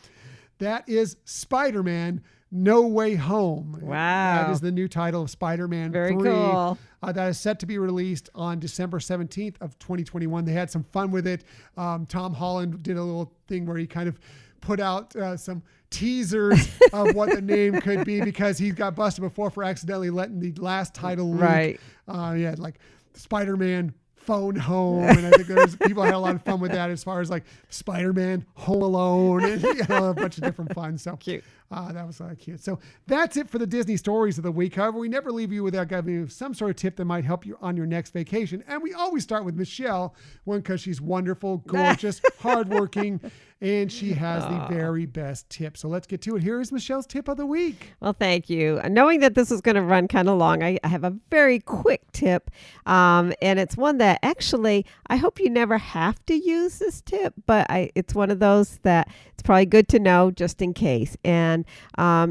That is Spider-Man No Way Home. Wow. That is the new title of Spider-Man 3. Very cool. That is set to be released on December 17th of 2021. They had some fun with it. Tom Holland did a little thing where he kind of put out some teasers of what the name could be, because he got busted before for accidentally letting the last title leak. Right. Like Spider-Man Phone Home, and I think people had a lot of fun with that, as far as like Spider-Man Home Alone, and a bunch of different fun. So cute. That was cute. So that's it for the Disney stories of the week. However, we never leave you without giving you some sort of tip that might help you on your next vacation. And we always start with Michelle, because she's wonderful, gorgeous, hardworking, and she has the very best tip. So let's get to it. Here is Michelle's tip of the week. Well, thank you. Knowing that this is going to run kind of long, I have a very quick tip. And it's one that actually, I hope you never have to use this tip, but it's one of those that it's probably good to know just in case. And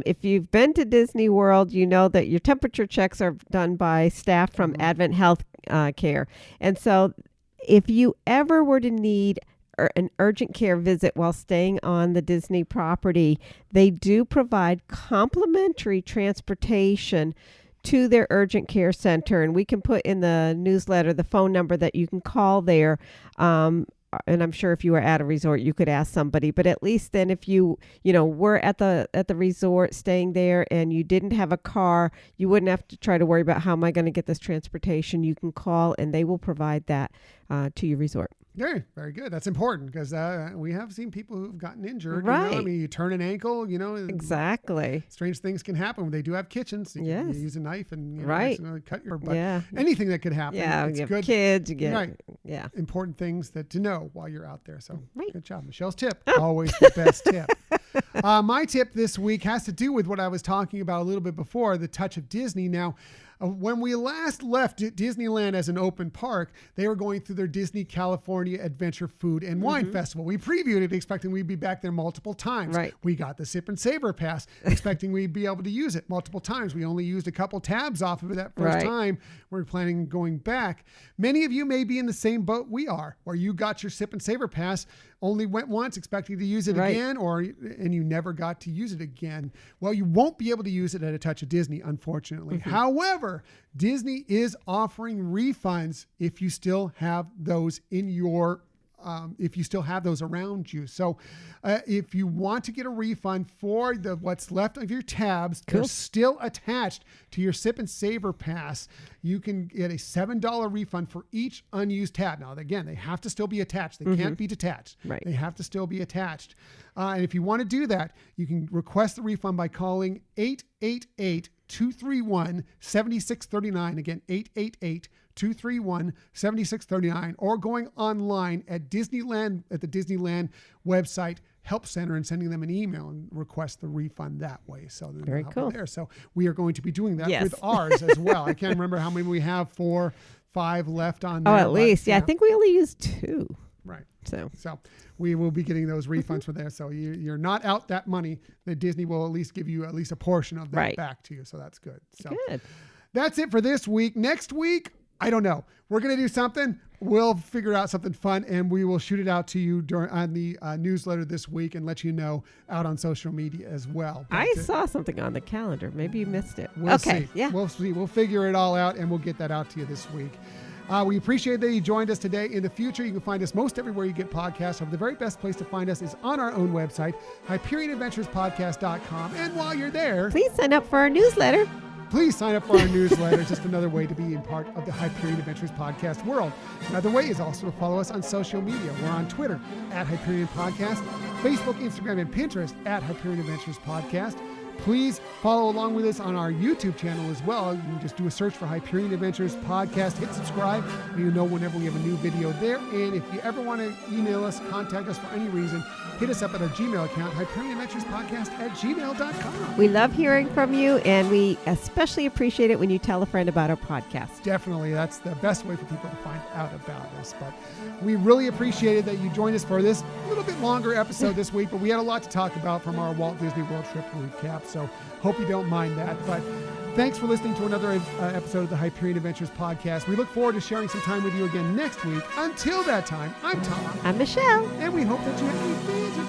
if you've been to Disney World, you know that your temperature checks are done by staff from Advent Health Care. And so if you ever were to need an urgent care visit while staying on the Disney property, they do provide complimentary transportation to their urgent care center. And we can put in the newsletter the phone number that you can call there. And I'm sure if you were at a resort, you could ask somebody. But at least then, if you were at the resort staying there and you didn't have a car, you wouldn't have to try to worry about how am I going to get this transportation. You can call and they will provide that to your resort. Very, very good. That's important, because we have seen people who've gotten injured. Right. I mean, you turn an ankle, Exactly. Strange things can happen. They do have kitchens. You can use a knife and cut your butt. Yeah. Anything that could happen. Yeah, it's you good. have kids. You get important things to know while you're out there. So good job. Michelle's tip. Always the best tip. My tip this week has to do with what I was talking about a little bit before, the touch of Disney. Now, when we last left Disneyland as an open park, they were going through their Disney California Adventure Food and Wine Festival. We previewed it expecting we'd be back there multiple times. Right. We got the Sip and Savor Pass expecting we'd be able to use it multiple times. We only used a couple tabs off of it that first time. We're planning on going back. Many of you may be in the same boat we are, where you got your Sip and Savor Pass, only went once expecting to use it again, and you never got to use it again. Well, you won't be able to use it at A Touch of Disney, unfortunately. However, Disney is offering refunds if you still have those in your if you still have those around you. So if you want to get a refund for what's left of your tabs, they're still attached to your Sip and Savor Pass. You can get a $7 refund for each unused tab. Now, again, they have to still be attached. They can't be detached. Right. They have to still be attached. And if you want to do that, you can request the refund by calling 888-231-7639. Again, 888-231-7639, or going online at the Disneyland website Help Center and sending them an email and request the refund that way. So very cool. There. So we are going to be doing that with ours as well. I can't remember how many we have, 4, 5 left on there. Oh, at least. Yeah, I think we only used 2. Right. So we will be getting those refunds for there. So you're not out that money. That Disney will at least give you at least a portion of that back to you. So that's good. So that's it for this week. Next week, I don't know. We're going to do something. We'll figure out something fun, and we will shoot it out to you on the newsletter this week and let you know out on social media as well. I saw something on the calendar. Maybe you missed it. We'll see. Yeah. We'll see. We'll figure it all out, and we'll get that out to you this week. We appreciate that you joined us today. In the future, you can find us most everywhere you get podcasts. The very best place to find us is on our own website, HyperionAdventuresPodcast.com. And while you're there, please sign up for our newsletter. Please sign up for our newsletter. It's just another way to be in part of the Hyperion Adventures podcast world. Another way is also to follow us on social media. We're on Twitter at Hyperion Podcast, Facebook, Instagram, and Pinterest at Hyperion Adventures Podcast. Please follow along with us on our YouTube channel as well. You can just do a search for Hyperion Adventures Podcast, hit subscribe, and you'll know whenever we have a new video there. And if you ever want to email us, contact us for any reason, hit us up at our Gmail account, HyperionAdventuresPodcast@gmail.com. We love hearing from you, and we especially appreciate it when you tell a friend about our podcast. Definitely. That's the best way for people to find out about us. But we really appreciated that you joined us for this little bit longer episode this week, but we had a lot to talk about from our Walt Disney World trip recap. So hope you don't mind that. But thanks for listening to another episode of the Hyperion Adventures podcast. We look forward to sharing some time with you again next week. Until that time, I'm Tom. I'm Michelle. And we hope that you have a